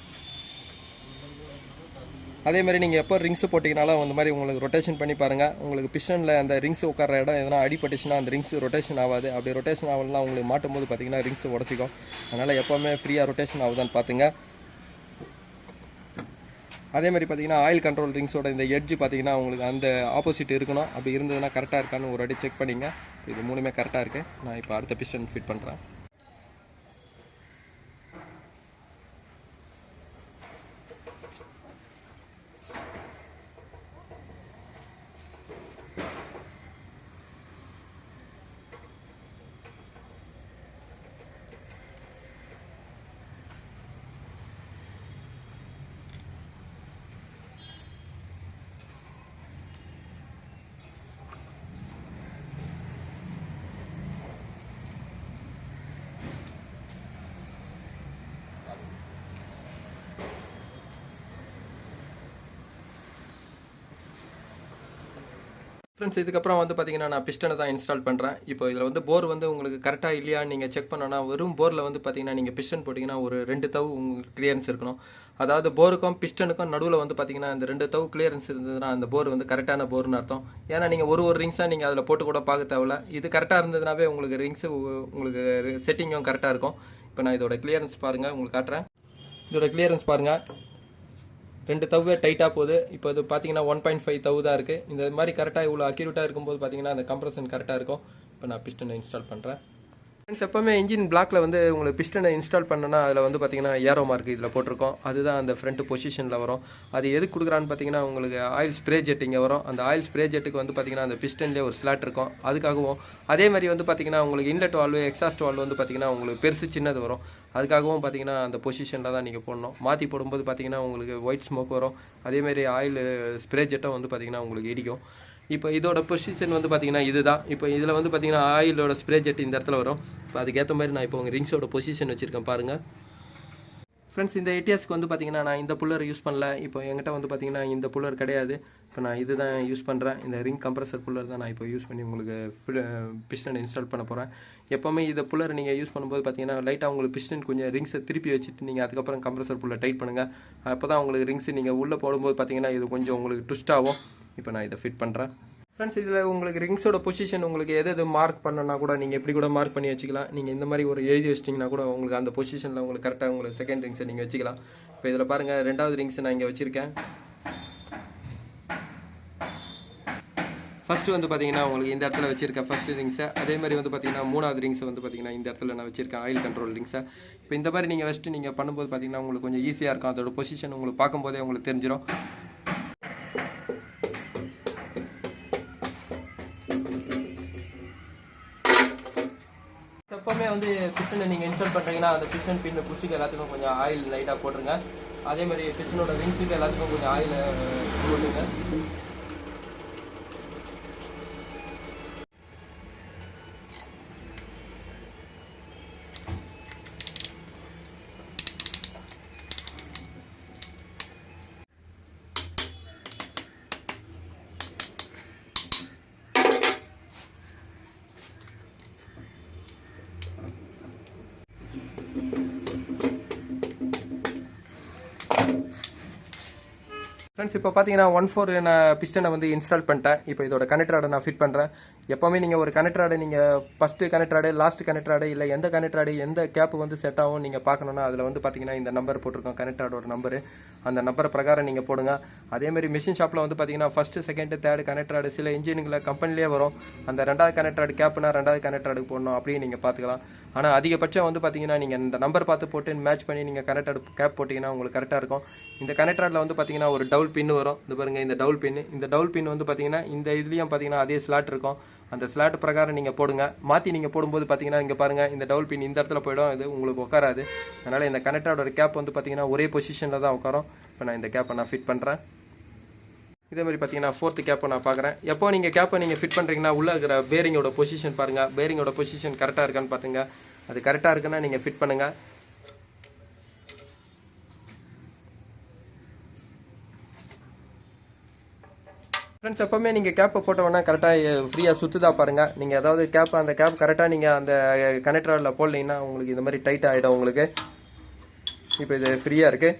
அதே மாதிரி நீங்கள் எப்போ ரிங்ஸ் போட்டிங்கனாலும் அந்த மாதிரி உங்களுக்கு ரொட்டேஷன் பண்ணி பாருங்கள். உங்களுக்கு பிஸ்டனில் அந்த ரிங்ஸ் உட்கார இடம் எதனா அடிபட்டுச்சுன்னா அந்த ரிங்ஸ் ரொட்டேஷன் ஆகாது. அப்படி ரொட்டேஷன் ஆகலாம் உங்களுக்கு மாட்டும் போது பார்த்தீங்கன்னா ரிங்ஸ் உடச்சிக்கும். அதனால் எப்போவுமே ஃப்ரீயாக ரொட்டேஷன் ஆகுதான்னு பார்த்துங்க. அதே மாதிரி பார்த்தீங்கன்னா ஆயில் கண்ட்ரோல் ரிங்ஸோட இந்த எட்ஜ் பார்த்தீங்கன்னா உங்களுக்கு அந்த ஆப்போசிட் இருக்கணும். அப்படி இருந்ததுன்னா கரெக்டாக இருக்கான்னு ஒரு வாட்டி செக் பண்ணிங்க. இது மூணுமே கரெக்டாக இருக்குது. நான் இப்போ அடுத்த பிஸ்டன் ஃபிட் பண்ணுறேன். ஃப்ரெண்ட்ஸ் இதுக்கப்புறம் வந்து பார்த்தீங்கன்னா நான் பிஸ்டனை தான் இன்ஸ்டால் பண்ணுறேன். இப்போ இதில் வந்து போர் வந்து உங்களுக்கு கரெக்டாக இல்லையான்னு நீங்கள் செக் பண்ணோன்னா வெறும் போரில் வந்து பார்த்தீங்கன்னா நீங்கள் பிஸ்டன் போட்டிங்கன்னா ஒரு 2 தவு உங்களுக்கு கிளியரன்ஸ் இருக்கணும். அதாவது போருக்கும் பிஸ்டனுக்கும் நடுவில் வந்து பார்த்தீங்கன்னா இந்த 2 தவு கிளியரன்ஸ் இருந்ததுன்னா அந்த போர் வந்து கரெக்டான போர்னு அர்த்தம். ஏன்னா நீங்கள் ஒரு ரிங்ஸாக நீங்கள் அதில் போட்டு கூட பார்க்க தேவையில்ல. இது கரெக்டாக இருந்ததுனாவே உங்களுக்கு ரிங்ஸு உங்களுக்கு செட்டிங்கும் கரெக்டாக இருக்கும். இப்போ நான் இதோட கிளியரன்ஸ் பாருங்கள் உங்களுக்கு காட்டுறேன். இதோட கிளியரன்ஸ் பாருங்கள், 2 தவ்வே டைட்டாக போகுது. இப்போ இது பார்த்தீங்கன்னா 1.5 தவு தான் இருக்குது. இந்த மாதிரி கரெக்டாக இவ்வளோ அக்யூரேட்டாக இருக்கும்போது பார்த்தீங்கன்னா அந்த கம்ப்ரஷன் கரெக்டாக இருக்கும். இப்போ நான் பிஸ்டனை இன்ஸ்டால் பண்ணுறேன். ஃப்ரெண்ட்ஸ் எப்போவுமே இன்ஜின் பிளாக்ல வந்து உங்களுக்கு பிஸ்டனை இன்ஸ்டால் பண்ணனா அதில் வந்து பார்த்தீங்கன்னா ஏரோ மார்க் இதில் போட்டிருக்கோம். அதுதான் அந்த ஃப்ரண்ட் பொசிஷனில் வரும். அது எதுக்கு கொடுக்குறான்னு பார்த்தீங்கன்னா உங்களுக்கு ஆயில் ஸ்ப்ரே ஜெட் இங்கே வரும். அந்த ஆயில் ஸ்ப்ரே ஜெட்டுக்கு வந்து பார்த்தீங்கன்னா அந்த பிஸ்டன்லேயே ஒரு ஸ்லாட் இருக்கும். அதுக்காகவும் அதே மாதிரி வந்து பார்த்தீங்கன்னா உங்களுக்கு இன்லெட் வால்வு எக்ஸாஸ்ட் வால்வு வந்து பார்த்தீங்கன்னா உங்களுக்கு பெருசு சின்னது வரும். அதுக்காகவும் பார்த்தீங்கன்னா அந்த பொசிஷனில் தான் நீங்கள் போடணும். மாற்றி போடும்போது பார்த்தீங்கன்னா உங்களுக்கு ஒயிட் ஸ்மோக் வரும். அதேமாதிரி ஆயில் ஸ்ப்ரே ஜெட்டும் வந்து பார்த்தீங்கன்னா உங்களுக்கு இடிக்கும். இப்போ இதோட பொசிஷன் வந்து பார்த்தீங்கன்னா இதுதான். இப்போ இதில் வந்து பார்த்தீங்கன்னா ஆயிலோட ஸ்ப்ரே ஜெட் இந்த இடத்துல வரும். இப்போ அதுக்கேற்ற மாதிரி நான் இப்போ உங்கள் ரிங்ஸோட பொசிஷன் வச்சுருக்கேன் பாருங்கள். ஃப்ரெண்ட்ஸ் இந்த எட்டிஎஸ்க்கு வந்து பார்த்தீங்கன்னா நான் இந்த புல்லர் யூஸ் பண்ணல. இப்போ என்கிட்ட வந்து பார்த்தீங்கன்னா இந்த புல்லர் கிடையாது. இப்போ நான் இது தான் யூஸ் பண்ணுறேன். இந்த ரிங் கம்ப்ரஸர் புல்லர் தான் நான் இப்போ யூஸ் பண்ணி உங்களுக்கு பிஸ்டன் இன்ஸ்டால் பண்ண போகிறேன். எப்போவுமே இந்த புல்லர் நீங்கள் யூஸ் பண்ணும்போது பார்த்தீங்கன்னா லைட்டாக உங்களுக்கு பிஸ்டன் கொஞ்சம் ரிங்ஸை திருப்பி வச்சுட்டு நீங்கள் அதுக்கப்புறம் கம்ப்ரஸர் புல்லர் டைட் பண்ணுங்கள். அப்போ தான் உங்களுக்கு ரிங்ஸ் நீங்கள் உள்ளே போடும்போது பார்த்தீங்கன்னா இது கொஞ்சம் உங்களுக்கு ட்விஸ்ட் ஆகும். இப்போ நான் இதை ஃபிட் பண்ணுறேன். ஃப்ரெண்ட்ஸ் இதில் உங்களுக்கு ரிங்ஸோட பொசிஷன் உங்களுக்கு எது மார்க் பண்ணனா கூட நீங்கள் எப்படி கூட மார்க் பண்ணி வச்சுக்கலாம். நீங்கள் இந்த மாதிரி ஒரு எழுதி வச்சிட்டிங்கன்னா கூட உங்களுக்கு அந்த பொசிஷனில் உங்களுக்கு கரெக்டாக உங்களுக்கு செகண்ட் ரிங்ஸை நீங்கள் வச்சுக்கலாம். இப்போ இதில் பாருங்கள், 2வது ரிங்ஸை நான் இங்கே வச்சுருக்கேன். ஃபஸ்ட்டு வந்து பார்த்தீங்கன்னா உங்களுக்கு இந்த இடத்துல வச்சிருக்கேன் ஃபஸ்ட்டு ரிங்ஸை. அதே மாதிரி வந்து பார்த்தீங்கன்னா 3வது ரிங்ஸை வந்து பார்த்தீங்கன்னா இந்த இடத்துல நான் வச்சிருக்கேன் ஆயில் கண்ட்ரோல் ரிங்ஸை. இப்போ இந்த மாதிரி நீங்கள் வச்சுட்டு நீங்கள் பண்ணும்போது பார்த்தீங்கன்னா உங்களுக்கு கொஞ்சம் ஈஸியாக இருக்கும். அதோட பொசிஷன் உங்களுக்கு பார்க்கும்போதே உங்களுக்கு தெரிஞ்சிடும். எப்போவுமே வந்து பிஸ்டனை நீங்கள் இன்ஸ்டால் பண்ணுறீங்கன்னா அந்த பிஸ்டன் பின் புஷுக்கு எல்லாத்துக்கும் கொஞ்சம் ஆயில் லைட்டாக போட்டுருங்க. அதே மாதிரி பிஸ்டனோட ரிங்ஸுக்கு எல்லாத்துக்கும் கொஞ்சம் ஆயில் போட்டுருங்க. ஃப்ரெண்ட்ஸ் இப்போ பார்த்தீங்கன்னா 1.4 நான் பிஸ்டனை வந்து இன்ஸ்டால் பண்ணிட்டேன். இப்போ இதோட கனெக்டர் ராடை நான் ஃபிட் பண்ணுறேன். எப்போவுமே நீங்கள் ஒரு கனெக்டர் ராடை நீங்கள் first connector rod last connector rod இல்லை எந்த கனெக்டர் ராடு எந்த கேப் வந்து செட் ஆகும் நீங்கள் பார்க்கணுன்னா அதில் வந்து பார்த்தீங்கன்னா இந்த நம்பர் போட்டிருக்கோம் கனெக்டர் ராடோட நம்பரு. அந்த நம்பர் பிரகாரம் நீங்கள் போடுங்க. அதேமாதிரி மிஷின் ஷாப்பில் வந்து பார்த்தீங்கன்னா first second third connector rod சில இன்ஜினுங்களை கம்பெனிலே வரும். அந்த 2வது கனெக்டர் ராடு கேப்னா 2வது கனெக்டர் ராடுக்கு போடணும், அப்படியே நீங்கள் பார்த்துக்கலாம். ஆனால் அதிகபட்சம் வந்து பார்த்தீங்கன்னா நீங்கள் இந்த நம்பர் பார்த்து போட்டு மேட்ச் பண்ணி நீங்கள் கனெக்டர் கேப் போட்டிங்கன்னா உங்களுக்கு கரெக்டாக இருக்கும். இந்த கனெக்டர் ராடில் வந்து பார்த்தீங்கன்னா ஒரு டவுல் பின் வரும். இது பாருங்கள், இந்த டவுல் பின். இந்த டவுல் பின் வந்து பார்த்தீங்கன்னா இந்த இதுலேயும் பார்த்தீங்கன்னா அதே ஸ்லாட் இருக்கும். அந்த ஸ்லாட் பிரகாரம் நீங்கள் போடுங்க. மாற்றி நீங்கள் போடும்போது பார்த்தீங்கன்னா இங்கே பாருங்கள், இந்த டவுல் பின் இந்த இடத்துல போய்டும், இது உங்களுக்கு உட்காராது. அதனால் இந்த கனெக்டரோட கேப் வந்து பார்த்தீங்கன்னா ஒரே பொசிஷனில் தான் உட்காரும். இப்போ நான் இந்த கேப்பை நான் ஃபிட் பண்ணுறேன். இதே மாதிரி பார்த்தீங்கன்னா 4th கேப்பை நான் பார்க்குறேன். எப்போ நீங்கள் கேப்பை நீங்கள் ஃபிட் பண்ணுறீங்கன்னா உள்ளே இருக்கிற பேரிங்கோட பொசிஷன் பாருங்கள். பேரிங்கோட பொசிஷன் கரெக்டாக இருக்கான்னு பார்த்துங்க. அது கரெக்டாக இருக்குன்னா நீங்கள் ஃபிட் பண்ணுங்கள். ஃப்ரெண்ட்ஸ் எப்போவுமே நீங்கள் கேப்பை போட்டோன்னா கரெக்டாக ஃப்ரீயாக சுற்றுதா பாருங்கள். நீங்கள் அதாவது அந்த கேப் கரெக்டாக நீங்கள் அந்த கனெக்டரில் போடலைங்கன்னா உங்களுக்கு இந்த மாதிரி டைட் ஆகிடும் உங்களுக்கு. இப்போ இது ஃப்ரீயாக இருக்குது.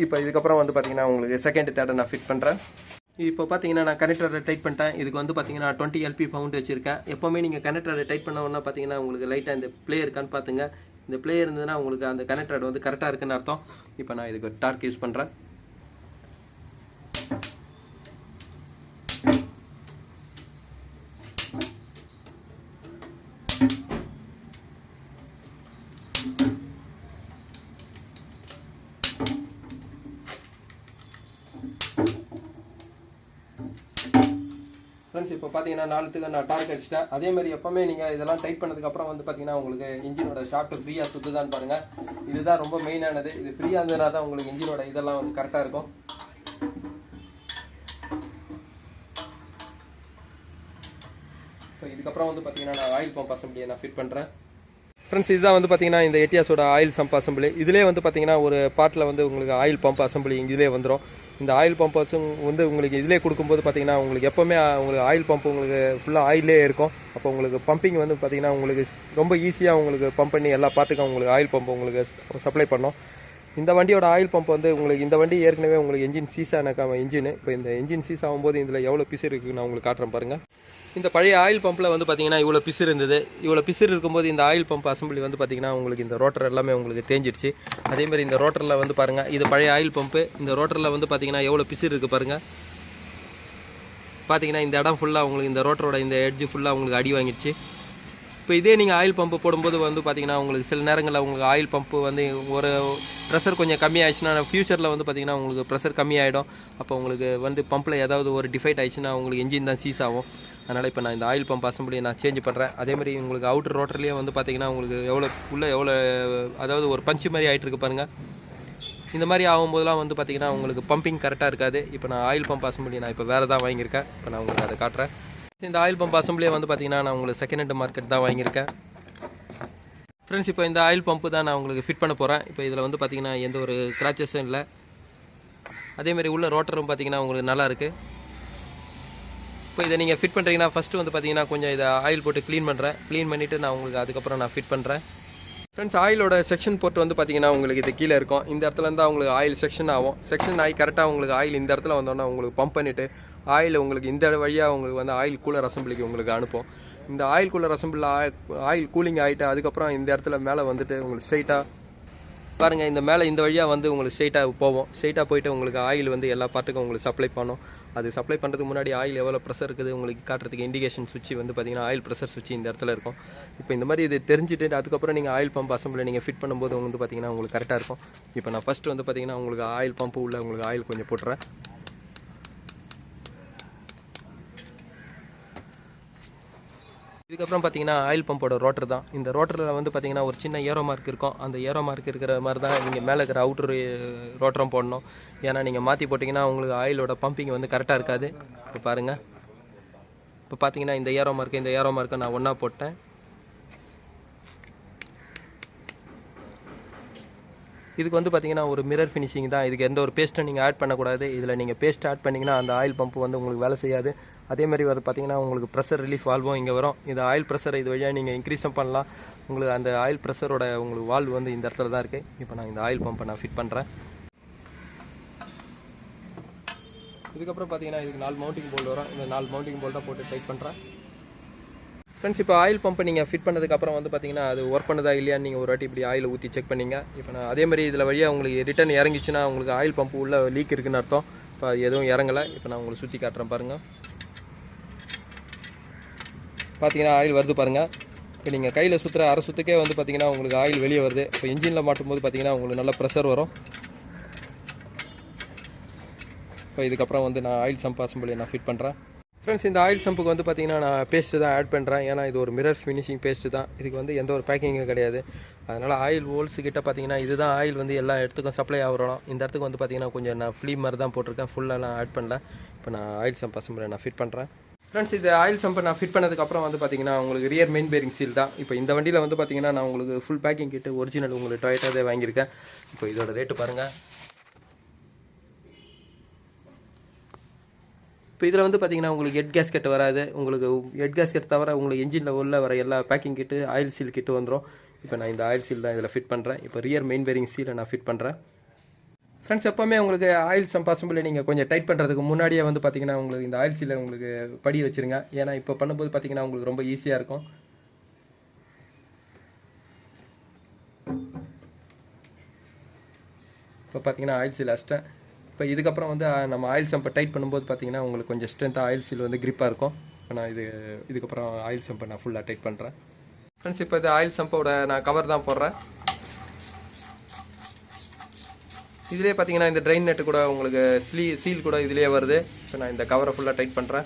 இப்போ இதுக்கப்புறம் வந்து பார்த்தீங்கன்னா உங்களுக்கு செகண்ட் தேர்டை நான் ஃபிட் பண்ணுறேன். இப்போ பார்த்தீங்கன்னா நான் கனெக்டரை டைட் பண்ணிட்டேன். இதுக்கு வந்து பார்த்தீங்கன்னா 20 LP பவுண்ட் வச்சுருக்கேன். எப்போவுமே நீங்கள் கனெக்டரை டைட் பண்ணோன்னா பார்த்தீங்கன்னா உங்களுக்கு லைட்டாக இந்த பிளே இருக்கான்னு பார்த்துங்க. இந்த பிளே இருந்ததுன்னா உங்களுக்கு அந்த கனெக்டர் வந்து கரெக்டாக இருக்குன்னு அர்த்தம். இப்போ நான் இதுக்கு டார்க் யூஸ் பண்ணுறேன். ஃப்ரெண்ட்ஸ் இப்போ பார்த்தீங்கன்னா 4த்துக்கு நான் டார்க் அடிச்சிட்டேன். அதே மாதிரி எப்போவுமே நீங்கள் இதெல்லாம் டைட் பண்ணதுக்கப்புறம் வந்து பார்த்தீங்கன்னா உங்களுக்கு இன்ஜினோட ஷாஃப்ட் ஃப்ரீயாக சுற்றுதான்னு பாருங்கள். இதுதான் ரொம்ப மெயினானது. இது ஃப்ரீயாக இருந்ததுனா தான் உங்களுக்கு இன்ஜினோட இதெல்லாம் வந்து கரெக்டாக இருக்கும். இப்போ இதுக்கப்புறம் வந்து பார்த்தீங்கன்னா நான் ஆயில் பம்ப் அசம்பிளியை நான் ஃபிட் பண்ணுறேன். ஃப்ரெண்ட்ஸ் இதுதான் வந்து பார்த்தீங்கன்னா இந்த எட்டியாஸோட ஆயில் சம்ப் அசம்பிளி. இதிலே வந்து பார்த்தீங்கன்னா ஒரு பார்ட்டில் வந்து உங்களுக்கு ஆயில் பம்ப் அசம்பிளி இதிலே வந்துடும். இந்த ஆயில் பம்பர்ஸும் வந்து உங்களுக்கு இதிலே கொடுக்கும்போது பார்த்தீங்கன்னா உங்களுக்கு எப்போவுமே உங்களுக்கு ஆயில் பம்ப் உங்களுக்கு ஃபுல்லாக ஆயிலே இருக்கும். அப்போ உங்களுக்கு பம்பிங் வந்து பார்த்தீங்கன்னா உங்களுக்கு ரொம்ப ஈஸியாக உங்களுக்கு பம்ப் பண்ணி எல்லா பார்ட்டுக்கும் உங்களுக்கு ஆயில் பம்ப் உங்களுக்கு சப்ளை பண்ணோம். இந்த வண்டியோட ஆயில் பம்ப் வந்து உங்களுக்கு இந்த வண்டி ஏற்கனவே உங்களுக்கு என்ஜின் சீஸ் ஆன இன்ஜின். இப்போ இந்த என்ஜின் சீஸ் ஆகும்போது இதில் எவ்வளோ பிசு இருக்குது நான் உங்களுக்கு காட்டுறேன் பாருங்கள். இந்த பழைய ஆயில் பம்பில் வந்து பார்த்தீங்கன்னா இவ்வளோ பிசுறு இருந்தது. இவ்வளோ பிசுறு இருக்கும்போது இந்த ஆயில் பம்ப் அசம்பிளி வந்து பார்த்தீங்கன்னா உங்களுக்கு இந்த ரோட்டர் எல்லாமே உங்களுக்கு தேஞ்சிடுச்சு. அதேமாதிரி இந்த ரோட்டரில் வந்து பாருங்கள், இது பழைய ஆயில் பம்பு. இந்த ரோட்டரில் வந்து பார்த்தீங்கன்னா எவ்வளோ பிசுறு இருக்குது பாருங்கள். பார்த்தீங்கன்னா இந்த இடம் ஃபுல்லாக உங்களுக்கு இந்த ரோட்டரோட இந்த எட்ஜு ஃபுல்லாக உங்களுக்கு அடி வாங்கிடுச்சு. இப்போ இதே நீங்கள் ஆயில் பம்பு போடும்போது வந்து பார்த்தீங்கன்னா உங்களுக்கு சில நேரங்களில் உங்களுக்கு ஆயில் பம்பு வந்து ஒரு ப்ரெஷர் கொஞ்சம் கம்மியாகிடுச்சுன்னா ஃபியூச்சரில் வந்து பார்த்தீங்கன்னா உங்களுக்கு ப்ரெஷர் கம்மியாகிடும். அப்போ உங்களுக்கு வந்து பம்பில் ஏதாவது ஒரு டிஃபெக்ட் ஆகிடுச்சுன்னா உங்களுக்கு என்ஜின் தான் சீஸ் ஆகும். அதனால் இப்போ நான் இந்த ஆயில் பம்ப் அசம்பிளி நான் சேஞ்ச் பண்ணுறேன். அதேமாதிரி உங்களுக்கு அவுட்டர் ரோட்டர்லேயே வந்து பார்த்தீங்கன்னா உங்களுக்கு எவ்வளோ அதாவது ஒரு பஞ்சு மாதிரி ஆகிட்டு இருக்கு பாருங்கள். இந்த மாதிரி ஆகும்போதெல்லாம் வந்து பார்த்தீங்கன்னா உங்களுக்கு பம்பிங் கரெக்டாக இருக்காது. இப்போ நான் ஆயில் பம்ப் அசம்பிளி நான் இப்போ வேறு தான் வாங்கியிருக்கேன். இப்போ நான் உங்களுக்கு அதை காட்டுறேன். இந்த ஆயில் பம்ப் அசம்பிளியே வந்து பார்த்தீங்கன்னா நான் உங்களுக்கு செகண்ட் ஹேண்ட் மார்க்கெட் தான் வாங்கியிருக்கேன். ஃப்ரெண்ட்ஸ், இப்போ இந்த ஆயில் பம்ப்பு தான் நான் உங்களுக்கு ஃபிட் பண்ண போகிறேன். இப்போ இதில் வந்து பார்த்தீங்கன்னா எந்த ஒரு கிராச்சஸும் இல்லை. அதேமாதிரி உள்ள ரோட்டரும் பார்த்தீங்கன்னா உங்களுக்கு நல்லா இருக்குது. இப்போ இதை நீங்கள் ஃபிட் பண்ணுறீங்கன்னா ஃபஸ்ட்டு வந்து பார்த்தீங்கன்னா கொஞ்சம் இதை ஆயில் போட்டு க்ளீன் பண்ணுறேன். க்ளீன் பண்ணிவிட்டு நான் உங்களுக்கு அதுக்கப்புறம் நான் ஃபிட் பண்ணுறேன். ஃப்ரெண்ட்ஸ், ஆயிலோட செக்ஷன் போட்டு வந்து பார்த்தீங்கன்னா உங்களுக்கு இது கீழே இருக்கும். இந்த இடத்துல இருந்தால் உங்களுக்கு ஆயில் செக்ஷன் ஆகும். செக்ஷன் ஆகி கரெக்டாக உங்களுக்கு ஆயில் இந்த இடத்துல வந்தோன்னா உங்களுக்கு பம்ப் பண்ணிவிட்டு ஆயில் உங்களுக்கு இந்த வழியாக உங்களுக்கு வந்து ஆயில் கூலர் அசம்பிளிக்கு உங்களுக்கு அனுப்பும். இந்த ஆயில் கூலர் அசம்பிளில் ஆயில் கூலிங் ஆகிட்டு அதுக்கப்புறம் இந்த இடத்துல மேலே வந்துட்டு உங்களுக்கு ஸ்ட்ரைட்டாக பாருங்கள், இந்த மேலே இந்த வழியாக வந்து உங்களுக்கு ஸ்ட்ரைட்டாக போவோம். ஸ்ட்ரைட்டாக போயிட்டு உங்களுக்கு ஆயில் வந்து எல்லா பார்ட்டுக்கும் உங்களுக்கு சப்ளை பண்ணும். அது சப்ளை பண்ணுறதுக்கு முன்னாடி ஆயில் எவ்வளோ ப்ரெஷர் இருக்குது உங்களுக்கு காட்டுறதுக்கு இண்டிகேஷன் சுவிட்ச் வந்து பார்த்தீங்கன்னா ஆயில் ப்ரெஷர் சுவிட்ச் இந்த இடத்துல இருக்கும். இப்போ இந்த மாதிரி இது தெரிஞ்சுட்டு அதுக்கப்புறம் நீங்கள் ஆயில் பம்ப் அசம்பிளி நீங்கள் ஃபிட் பண்ணும்போது வந்து பார்த்தீங்கன்னா உங்களுக்கு கரெக்டாக இருக்கும். இப்போ நான் ஃபஸ்ட்டு வந்து பார்த்தீங்கன்னா உங்களுக்கு ஆயில் பம்ப்பு உள்ள உங்களுக்கு ஆயில் கொஞ்சம் போட்டுறேன். இதுக்கப்புறம் பார்த்தீங்கன்னா ஆயில் பம்போட ரோட்டர் தான். இந்த ரோட்டரில் வந்து பார்த்தீங்கன்னா ஒரு சின்ன ஏரோ மார்க் இருக்கும். அந்த ஏரோ மார்க் இருக்கிற மாதிரி தான் நீங்கள் மேலே இருக்கிற அவுட்டர் ரோட்டரும் போடணும். ஏன்னா நீங்கள் மாற்றி போட்டிங்கன்னா உங்களுக்கு ஆயிலோட பம்பிங் வந்து கரெக்டாக இருக்காது. இப்போ பாருங்கள், இப்போ பார்த்தீங்கன்னா இந்த ஏரோ மார்க்கை நான் ஒன்றா போட்டேன். இதுக்கு வந்து பார்த்தீங்கன்னா ஒரு மிரர் ஃபினிஷிங் தான். இதுக்கு எந்த ஒரு பேஸ்ட்டும் நீங்கள் ஆட் பண்ணக்கூடாது. இதில் நீங்கள் பேஸ்ட் ஆட் பண்ணிங்கன்னா அந்த ஆயில் பம்ப் வந்து உங்களுக்கு வேலை செய்யாது. அதேமாதிரி வந்து பார்த்தீங்கன்னா உங்களுக்கு ப்ரெஷர் ரிலீஃப் வால்வும் இங்கே வரும். இந்த ஆயில் ப்ரெஷர் இது வழியாக நீங்கள் இன்க்ரீஸும் பண்ணலாம். உங்களுக்கு அந்த ஆயில் ப்ரெஷரோட உங்களுக்கு வால்வ் வந்து இந்த இடத்துல தான் இருக்குது. இப்போ நான் இந்த ஆயில் பம்பை நான் ஃபிட் பண்ணுறேன். இதுக்கப்புறம் பார்த்தீங்கன்னா இதுக்கு 4 மவுண்டிங் போல்ட் வரும். இந்த 4 மவுண்டிங் போல்ட் தான் போட்டு டைட் பண்ணுறேன். ஃப்ரெண்ட்ஸ், இப்போ ஆயில் பம்பை நீங்கள் ஃபிட் பண்ணதுக்கப்புறம் வந்து பார்த்தீங்கன்னா அது ஒர்க் பண்ணுதா இல்லையான்னு நீங்கள் ஒரு வாட்டி இப்படி ஆயில் ஊற்றி செக் பண்ணிங்க. இப்போ நான் அதேமாதிரி இதில் வழியாக உங்களுக்கு ரிட்டன் இறங்கிச்சுன்னா உங்களுக்கு ஆயில் பம்பு உள்ள லீக் இருக்குதுன்னு அர்த்தம். இப்போ எதுவும் இறங்கலை. இப்போ நான் உங்களுக்கு சுற்றி காட்டுறேன் பாருங்கள். பார்த்தீங்கன்னா ஆயில் வருது பாருங்கள். இப்போ நீங்கள் கையில் சுற்றுற அரை சுற்றுக்கே வந்து பார்த்தீங்கன்னா உங்களுக்கு ஆயில் வெளியே வருது. இப்போ இன்ஜினில் மாட்டும்போது பார்த்தீங்கன்னா உங்களுக்கு நல்ல ப்ரெஷர் வரும். இப்போ இதுக்கப்புறம் வந்து நான் ஆயில் சம்ப் அசம்பிளி நான் ஃபிட் பண்ணுறேன். ஃப்ரெண்ட்ஸ், இந்த ஆயில் சம்புக்கு வந்து பார்த்தீங்கன்னா நான் பேஸ்ட்டு தான் ஆட் பண்ணுறேன். ஏன்னா இது ஒரு மிரர் ஃபினிஷிங் பேஸ்ட்டு தான். இதுக்கு வந்து எந்த ஒரு பேக்கிங்கும் கிடையாது. அதனால் ஆயில் ஹோல்ஸு கிட்ட பார்த்தீங்கன்னா இதுதான் ஆயில் வந்து எல்லா இடத்துக்கும் சப்ளை ஆகிறோம். இந்த இடத்துக்கு வந்து பார்த்தீங்கன்னா கொஞ்சம் நான் ஃப்ளீ மாதிரி தான் போட்டிருக்கேன். ஃபுல்லாக நான் ஆட் பண்ணல. இப்போ நான் ஆயில் சம்ப் அசம்பிளை நான் ஃபிட் பண்ணுறேன். ஃப்ரெண்ட்ஸ், இது ஆயில் சம்பை நான் ஃபிட் பண்ணதுக்கப்புறம் வந்து பார்த்தீங்கன்னா உங்களுக்கு ரியர் மெயின் பேரிங் சீல் தான். இப்போ இந்த வண்டியில் வந்து பார்த்தீங்கன்னா நான் உங்களுக்கு ஃபுல் பேக்கிங் கிட்டு ஒரிஜினல் உங்களுக்கு டொயோட்டாவே வாங்கியிருக்கேன். இப்போ இதோட ரேட்டு பாருங்கள். இப்போ இதில் வந்து பார்த்தீங்கன்னா உங்களுக்கு ஹெட் கேஸ்கெட் வராது. உங்களுக்கு ஹெட் கேஸ்கெட் தவிர உங்களுக்கு என்ஜினில் உள்ள வர எல்லா பேக்கிங் கிட்டு ஆயில் சீல் கிட்டு வந்துடும். இப்போ நான் இந்த ஆயில் சீல் தான் இதில் ஃபிட் பண்ணுறேன். இப்போ ரியர் மெயின் பேரிங் சீலை நான் ஃபிட் பண்ணுறேன். ஃப்ரெண்ட்ஸ், எப்போவுமே உங்களுக்கு ஆயில் சம்ப் அசம்பிளி நீங்கள் கொஞ்சம் டைட் பண்ணுறதுக்கு முன்னாடியே வந்து பார்த்தீங்கன்னா உங்களுக்கு இந்த ஆயில் சீலை உங்களுக்கு படி வச்சுருங்க. ஏன்னா இப்போ பண்ணும்போது பார்த்தீங்கன்னா உங்களுக்கு ரொம்ப ஈஸியாக இருக்கும். இப்போ பார்த்தீங்கன்னா ஆயில் சீல் அடிச்சிட்டேன். இப்போ இதுக்கப்புறம் வந்து நம்ம ஆயில் சம்பை டைட் பண்ணும்போது பார்த்தீங்கன்னா உங்களுக்கு கொஞ்சம் ஸ்ட்ரென்த்தாக ஆயில் சீல் வந்து கிரிப்பாக இருக்கும். இப்போ நான் இதுக்கப்புறம் ஆயில் சம்பை நான் ஃபுல்லாக டைட் பண்ணுறேன். ஃப்ரெண்ட்ஸ், இப்போ இது ஆயில் சம்போட நான் கவர் தான் போடுறேன். இதிலே பார்த்தீங்கன்னா இந்த ட்ரெயின் நெட்டு கூட உங்களுக்கு சீல் கூட இதிலே வருது. இப்போ நான் இந்த கவரை ஃபுல்லாக டைட் பண்ணுறேன்.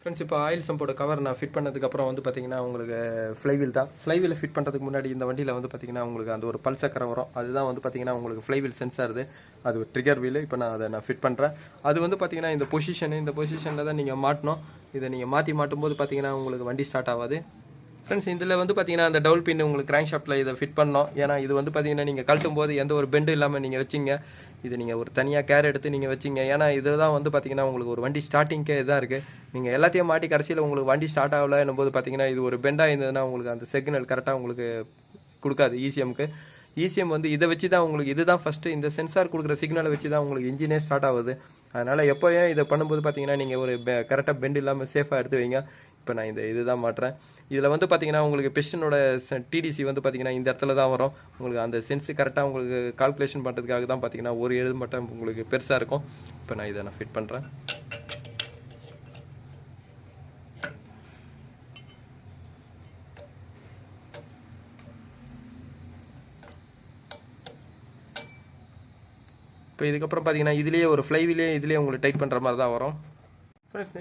ஃப்ரெண்ட்ஸ், இப்போ ஆயில் சம்போட கவர் நான் ஃபிட் பண்ணதுக்கப்புறம் வந்து பார்த்தீங்கன்னா உங்களுக்கு ஃப்ளைவீல் தான். ஃப்ளைவீலை ஃபிட் பண்ணுறதுக்கு முன்னாடி இந்த வண்டியில் வந்து பார்த்தீங்கன்னா உங்களுக்கு அந்த ஒரு பல் சக்கரம் வரும். அதுதான் வந்து பார்த்தீங்கன்னா உங்களுக்கு ஃப்ளைவீல் சென்சார். அது ஒரு ட்ரிகர் வீல். இப்போ நான் ஃபிட் பண்ணுறேன். அது வந்து பார்த்தீங்கன்னா இந்த பொசிஷனில் தான் நீங்கள் மாட்டணும். இதை நீங்கள் மாட்டும்போது பார்த்தீங்கன்னா உங்களுக்கு வண்டி ஸ்டார்ட் ஆகாது. ஃப்ரெண்ட்ஸ் இதில் வந்து பார்த்தீங்கன்னா அந்த டபுள் பின் உங்களுக்கு கிராங்க் ஷாஃப்ட்டில் இதை ஃபிட் பண்ணோம். ஏன்னா இது வந்து பார்த்தீங்கன்னா நீங்கள் கழட்டும் போது எந்த ஒரு பெண்டும் இல்லாமல் நீங்கள் வச்சிங்க. இது நீங்கள் ஒரு தனியாக கேர் எடுத்து நீங்கள் வச்சிங்க. ஏன்னா இதுதான் வந்து பார்த்தீங்கன்னா உங்களுக்கு ஒரு வண்டி ஸ்டார்டிங்கே இதாக இருக்குது. நீங்கள் எல்லாத்தையும் மாட்டி கடைசியில் உங்களுக்கு வண்டி ஸ்டார்ட் ஆகலை என்னும்போது பார்த்தீங்கன்னா இது ஒரு பெண்டாக இருந்ததுன்னா உங்களுக்கு அந்த சிக்னல் கரெக்டாக உங்களுக்கு கொடுக்காது இசிஎம்க்கு. இசிஎம் வந்து இதை வச்சு தான் உங்களுக்கு இதுதான் ஃபஸ்ட்டு இந்த சென்சார் கொடுக்குற சிக்னலை வச்சு தான் உங்களுக்கு இன்ஜினே ஸ்டார்ட் ஆகுது. அதனால் எப்போயும் இதை பண்ணும்போது பார்த்தீங்கன்னா நீங்கள் ஒரு கரெக்டாக பெண்ட் இல்லாமல் சேஃபாக எடுத்து வைங்க. இப்போ நான் இதுதான் மாட்டுறேன். இதில் வந்து பார்த்தீங்கன்னா உங்களுக்கு பிஸ்டனோட டிடிசி வந்து பார்த்தீங்கன்னா இந்த இடத்துல தான் வரும். உங்களுக்கு அந்த சென்ஸு கரெக்டாக உங்களுக்கு கால்குலேஷன் பண்ணுறதுக்காக தான் பார்த்தீங்கன்னா ஒரு எழுது மட்டும் உங்களுக்கு பெருசாக இருக்கும். இப்போ நான் இதை ஃபிட் பண்ணுறேன். இப்போ இதுக்கப்புறம் பார்த்தீங்கன்னா இதுலேயே ஒரு ஃப்ளைவீலே இதுலேயே உங்களுக்கு டைட் பண்ணுற மாதிரி தான் வரும்.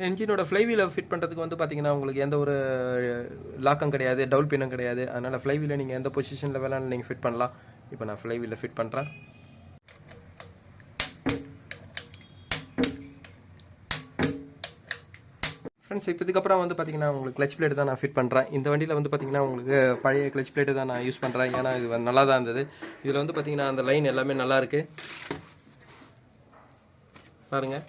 என்ஜினோட ஃப்ளைவீலை ஃபிட் பண்ணுறதுக்கு வந்து பார்த்தீங்கன்னா உங்களுக்கு எந்த ஒரு லாக்கம் கிடையாது, டபுள் பின்னும் கிடையாது. அதனால் ஃப்ளைவீலை நீங்கள் எந்த பொசிஷனில் வேணாலும் நீங்கள் ஃபிட் பண்ணலாம். இப்போ நான் ஃப்ளைவீலை ஃபிட் பண்ணுறேன். ஃப்ரெண்ட்ஸ் இப்போ இதுக்கப்புறம் வந்து பார்த்தீங்கன்னா உங்களுக்கு கிளச் பிளேட் தான் நான் ஃபிட் பண்ணுறேன். இந்த வண்டியில் வந்து பார்த்தீங்கன்னா உங்களுக்கு பழைய கிளச் பிளேட்டு தான் நான் யூஸ் பண்ணுறேன். ஏன்னா இது நல்லா தான் இருந்தது. இதில் வந்து பார்த்தீங்கன்னா அந்த லைன் எல்லாமே நல்லாயிருக்கு பாருங்கள்.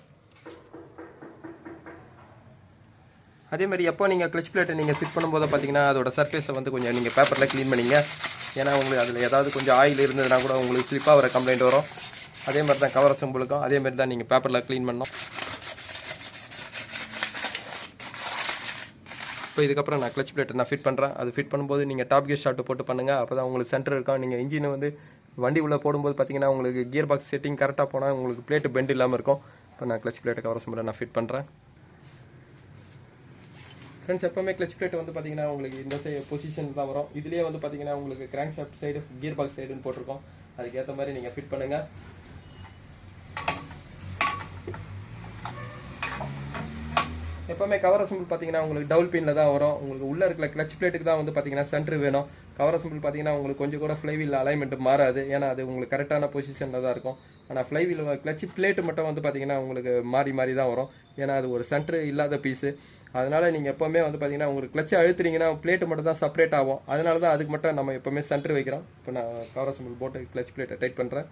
அதே மாதிரி எப்போ நீங்கள் கிளச் பிளேட்டை நீங்கள் ஃபிட் பண்ணும்போது பார்த்தீங்கன்னா அதோட சர்ஃபேஸை வந்து கொஞ்சம் நீங்கள் பேப்பரில் க்ளீன் பண்ணிங்க. ஏன்னா உங்களுக்கு அதில் ஏதாவது கொஞ்சம் ஆயில் இருந்ததுன்னா கூட உங்களுக்கு ஸ்லிப்பாக வர கம்ப்ளைண்ட் வரும். அதே மாதிரி தான் கவர் அசம்பிளுக்கும் அதே மாதிரி தான் நீங்கள் பேப்பரில் க்ளீன் பண்ணணும். இப்போ இதுக்கப்புறம் நான் கிளச் பிளேட்டை நான் ஃபிட் பண்ணுறேன். அது ஃபிட் பண்ணும்போது நீங்கள் டாப் கியர் ஷாஃப்ட் போட்டு பண்ணுங்கள். அப்போ தான் உங்களுக்கு சென்டர் இருக்கும். நீங்கள் இன்ஜினை வந்து வண்டி உள்ளே போடும்போது பார்த்தீங்கன்னா உங்களுக்கு கியர் பாக்ஸ் செட்டிங் கரெக்டாக போனால் உங்களுக்கு பிளேட்டு பெண்ட் இல்லாமல் இருக்கும். இப்போ நான் கிளச் பிளேட்டை கவர் அசம்பிளை நான் ஃபிட் பண்ணுறேன். ஃப்ரெண்ட்ஸ் எப்போவுமே கிளச் பிளேட் வந்து பார்த்தீங்கன்னா உங்களுக்கு இந்த பொசிஷன் தான் வரும். இதுலேயே வந்து பார்த்தீங்கன்னா உங்களுக்கு crank shaft side gear box சைடுன்னு போட்டிருக்கோம். அதுக்கேற்ற மாதிரி நீங்கள் ஃபிட் பண்ணுங்கள். எப்போவுமே கவர் அசம்பிள் பார்த்தீங்கன்னா உங்களுக்கு டபுள் பின்னில் தான் வரும். உங்களுக்கு உள்ளே இருக்கிற கிளச் பிளேட்டுக்கு தான் வந்து பார்த்தீங்கன்னா சென்டர் வேணும். கவர் அசம்பிள் பார்த்தீங்கன்னா உங்களுக்கு கொஞ்சம் கூட ஃப்ளைவீல் அலைன்மெண்ட் மாறாது. ஏன்னா அது உங்களுக்கு கரெக்டான பொசிஷனில் தான் இருக்கும். ஆனால் ஃப்ளைவீல் கிளச் பிளேட்டு மட்டும் வந்து பார்த்தீங்கன்னா உங்களுக்கு மாறி மாறி தான் வரும். ஏன்னா அது ஒரு சென்டர் இல்லாத பீஸு. அதனால் நீங்கள் எப்போவுமே வந்து பார்த்தீங்கன்னா உங்களுக்கு கிளச்சை அழுத்துறீங்கன்னா பிளேட்டு மட்டும் தான் செப்பரேட் ஆகும். அதனால தான் அதுக்கு மட்டும் நம்ம எப்போவுமே சென்டர் வைக்கிறோம். இப்போ நான் கவர் அசம்பிள் போட்டு கிளச் பிளேட்டை டைட் பண்ணுறேன்.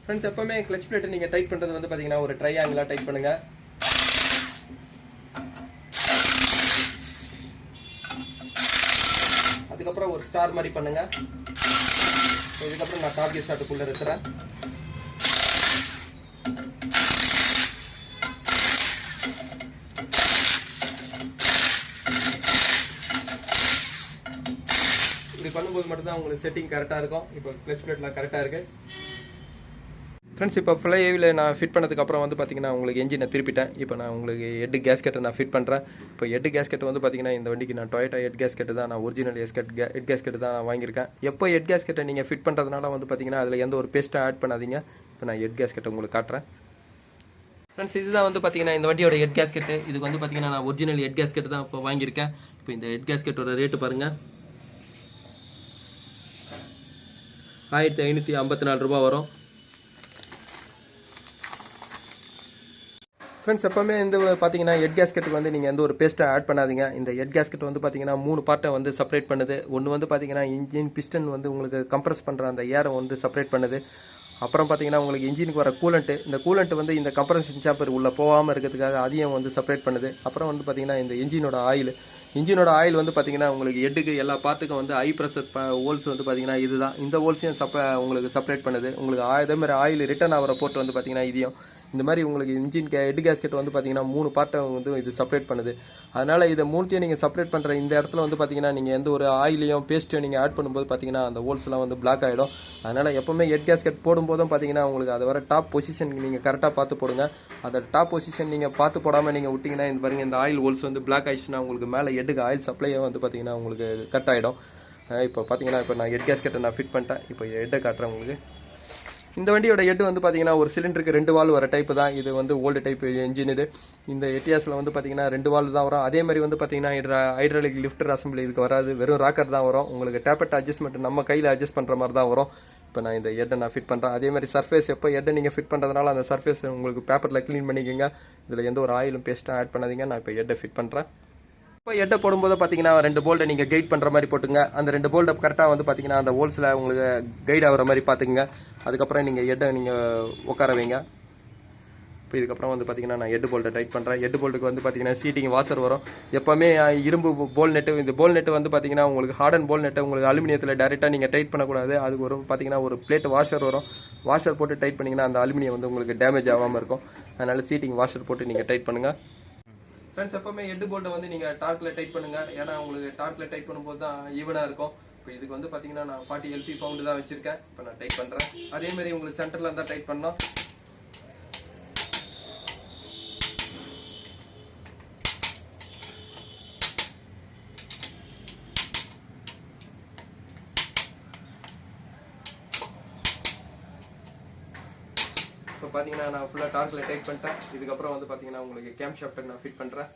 ஃப்ரெண்ட்ஸ் எப்போவுமே கிளச் பிளேட்டை நீங்கள் டைட் பண்ணுறது வந்து பார்த்தீங்கன்னா ஒரு ட்ரையாங்கிளாக டைட் பண்ணுங்கள். அதுக்கப்புறம் ஒரு ஸ்டார் மாதிரி பண்ணுங்க. இதுக்கப்புறம் நான் டாப் கியர் ஷாஃப்ட்டுக்குள்ள இருக்கிறேன். இப்படி பண்ணும்போது மட்டும்தான் உங்களுக்கு செட்டிங் கரெக்டாக இருக்கும். இப்போ கிளச் பிளேட்லாம் கரெக்டாக இருக்கு. ஃப்ரெண்ட்ஸ் இப்போ ஃப்ளைவில் நான் ஃபிட் பண்ணதுக்கப்புறம் வந்து பார்த்தீங்கன்னா உங்களுக்கு என்ஜினை திருப்பிட்டேன். இப்போ நான் உங்களுக்கு ஹெட் கேஸ்கெட்டை நான் ஃபிட் பண்ணுறேன். இப்போ ஹெட் கேஸ்கெட் வந்து பார்த்தீங்கன்னா இந்த வண்டிக்கு நான் டொயோட்டா ஹெட் கேஸ்கெட்டு தான் நான் ஒரிஜினல் ஹெட் கேஸ்கெட்டு தான் நான் வாங்கியிருக்கேன். எப்போ ஹெட் கேஸ்கெட்டை நீங்கள் ஃபிட் பண்ணுறதுனால வந்து பார்த்தீங்கன்னா அதில் எந்த ஒரு பேஸ்ட்டும் ஆட் பண்ணாதீங்க. இப்போ நான் ஹெட் கேஸ்கெட்டை உங்களுக்கு காட்டுறேன். ஃப்ரெண்ட்ஸ் இதுதான் வந்து பார்த்தீங்கன்னா இந்த வண்டியோட ஹெட் கேஸ்கெட்டு. இதுக்கு வந்து பார்த்தீங்கன்னா நான் ஒரிஜினல் ஹெட் கேஸ்கெட்டு தான் இப்போ வாங்கியிருக்கேன். இப்போ இந்த ஹெட் கேஸ்கெட்டோட ரேட்டு பாருங்கள், 1554 ரூபா வரும். ஃப்ரெண்ட்ஸ் எப்போவுமே இந்த பார்த்தீங்கன்னா ஹெட் கேஸ்கெட்டுக்கு வந்து நீங்கள் எந்த ஒரு பேஸ்ட்டை ஆட் பண்ணாதீங்க. இந்த ஹெட் கேஸ்கெட் வந்து பார்த்தீங்கன்னா 3 பார்ட்டை வந்து செப்பரேட் பண்ணுது. ஒன்று வந்து பார்த்தீங்கன்னா இன்ஜின் பிஸ்டன் வந்து உங்களுக்கு கம்ப்ரஸ் பண்ணுற அந்த ஏரை வந்து செப்பரேட் பண்ணுது. அப்புறம் பார்த்தீங்கன்னா உங்களுக்கு இன்ஜினுக்கு வர கூலண்ட்டு, இந்த கூலண்ட் வந்து இந்த கம்ப்ரஷன் சாம்பர் உள்ளே போகாமல் இருக்கிறதுக்காக அதையும் வந்து செப்பரேட் பண்ணுது. அப்புறம் வந்து பார்த்தீங்கன்னா இந்த இன்ஜினோட ஆயில் வந்து பார்த்தீங்கன்னா உங்களுக்கு ஹெட்டுக்கு எல்லா பார்ட்டுக்கும் வந்து ஹை ப்ரெஷர் ஹோல்ஸ் வந்து பார்த்தீங்கன்னா இதுதான். இந்த ஹோல்ஸையும் உங்களுக்கு செப்பரேட் பண்ணுது. உங்களுக்கு அதே மாதிரி ஆயில் ரிட்டர்ன் ஆகிற போர்ட் வந்து பார்த்தீங்கன்னா இதையும் இந்த மாதிரி உங்களுக்கு இன்ஜின் ஹெட் கேஸ்கெட் வந்து பார்த்தீங்கன்னா 3 பார்ட்டை வந்து இது செப்பரேட் பண்ணுது. அதனால் இதை 3த்தையும் நீங்கள் செப்பரேட் பண்ணுற இந்த இடத்துல வந்து பார்த்தீங்கன்னா நீங்கள் எந்த ஒரு ஆயிலையும் பேஸ்ட்டையும் நீங்கள் ஆட் பண்ணும்போது பார்த்தீங்கன்னா அந்த ஹோல்ஸ்லாம் வந்து பிளாக் ஆகிடும். அதனால் எப்போவுமே ஹெட் கேஸ்கெட் போடும்போதும் பார்த்தீங்கன்னா உங்களுக்கு அதை வர டாப் பொசிஷனுக்கு நீங்கள் கரெக்டாக பார்த்து போடுங்க. அந்த டாப் பொசிஷன் நீங்கள் பார்த்து போடாமல் நீங்கள் விட்டிங்கன்னா இந்த பாருங்கள் இந்த ஆயில் ஹோல்ஸ் வந்து பிளாக் ஆயிடுச்சுன்னா உங்களுக்கு மேலே ஹெட்டுக்கு ஆயில் சப்ளையே வந்து பார்த்தீங்கன்னா உங்களுக்கு கட் ஆகிடும். இப்போ பார்த்தீங்கன்னா இப்போ நான் ஹெட் கேஸ்கெட்டை நான் ஃபிட் பண்ணிட்டேன். இப்போ ஹெட்டை காட்டுறேன் உங்களுக்கு. இந்த வண்டியோட ஹெட் வந்து பார்த்தீங்கன்னா ஒரு சிலிண்டருக்கு 2 வால்வ் வர டைப்பு தான். இது வந்து ஓல்டு டைப் என்ஜின். இது இந்த எட்டியாஸில் வந்து பார்த்தீங்கன்னா 2 வால்வ் தான் வரும். அதே மாதிரி வந்து பார்த்தீங்கன்னா ஹைட்ராலிக் லிஃப்டர் அசம்பிளி இதுக்கு வராது, வெறும் ராக்கர் தான் வரும். உங்களுக்கு டேப்பட் அட்ஜஸ்ட்மெண்ட் நம்ம கையில் அட்ஜஸ்ட் பண்ணுற மாதிரி தான் வரும். இப்போ நான் இந்த ஹெட்டை நான் ஃபிட் பண்ணுறேன். அதே மாதிரி சர்ஃபேஸ் எப்போ ஹெட்டை நீங்கள் ஃபிட் பண்ணுறதுனால அந்த சர்ஃபேஸ் உங்களுக்கு பேப்பரில் க்ளீன் பண்ணிக்கோங்க. இதில் எந்த ஒரு ஆயிலும் பேஸ்ட்டும் ஆட் பண்ணாதீங்க. நான் இப்போ ஹெட்டை ஃபிட் பண்ணுறேன். இப்போ ஹெட்டை போடும்போது பார்த்தீங்கன்னா 2 போல்ட்டை நீங்கள் கைட் பண்ணுற மாதிரி போட்டுங்க. அந்த 2 போல்ட்டை கரெக்டாக வந்து பார்த்தீங்கன்னா அந்த ஹோல்ஸில் உங்களுக்கு கைட் ஆகிற மாதிரி பார்த்துக்குங்க. அதுக்கப்புறம் நீங்கள் ஹெட்டை நீங்கள் உட்கார வைங்க. இப்போ இதுக்கப்புறம் வந்து பார்த்தீங்கன்னா நான் ஹெட் போல்ட்டை டைட் பண்ணுறேன். ஹெட் போல்ட்டுக்கு வந்து பார்த்தீங்கன்னா சீட்டிங் வாஷர் வரும். எப்போவுமே இரும்பு போல் நெட்டு, இந்த போல் நெட்டு வந்து பார்த்தீங்கன்னா உங்களுக்கு ஹார்டன் போல் நெட்டை உங்களுக்கு அலுமினியத்தில் டேரெக்டாக நீங்கள் டைட் பண்ணக்கூடாது. அதுக்கு ஒரு பார்த்தீங்கன்னா ஒரு பிளேட் வாஷர் வரும். வாஷர் போட்டு டைட் பண்ணிங்கன்னா அந்த அலுமினியம் வந்து உங்களுக்கு டேமேஜ் ஆகாமல் இருக்கும். அதனால் சீட்டிங் வாஷர் போட்டு நீங்கள் டைட் பண்ணுங்கள். ஃப்ரெண்ட்ஸ், எப்பவுமே ஹெட் போல்ட்டை வந்து நீங்கள் டார்க்கில் டைட் பண்ணுங்கள். ஏன்னா உங்களுக்கு டார்க்கில் டைட் பண்ணும்போது தான் ஈவனாக இருக்கும். இப்போ இதுக்கு வந்து பார்த்தீங்கன்னா நான் 40 LP பவுண்டு தான் வச்சுருக்கேன். இப்போ நான் டைட் பண்ணுறேன். அதேமாதிரி உங்களுக்கு சென்டரில் இருந்தால் டைட் பண்ணோம். இப்போ பார்த்தீங்கன்னா நான் ஃபுல்லாக டார்க்கில் டைட் பண்ணிட்டேன். இதுக்கப்புறம் வந்து பார்த்தீங்கன்னா உங்களுக்கு கேம் ஷாஃப்ட்டை நான் ஃபிட் பண்ணுறேன்.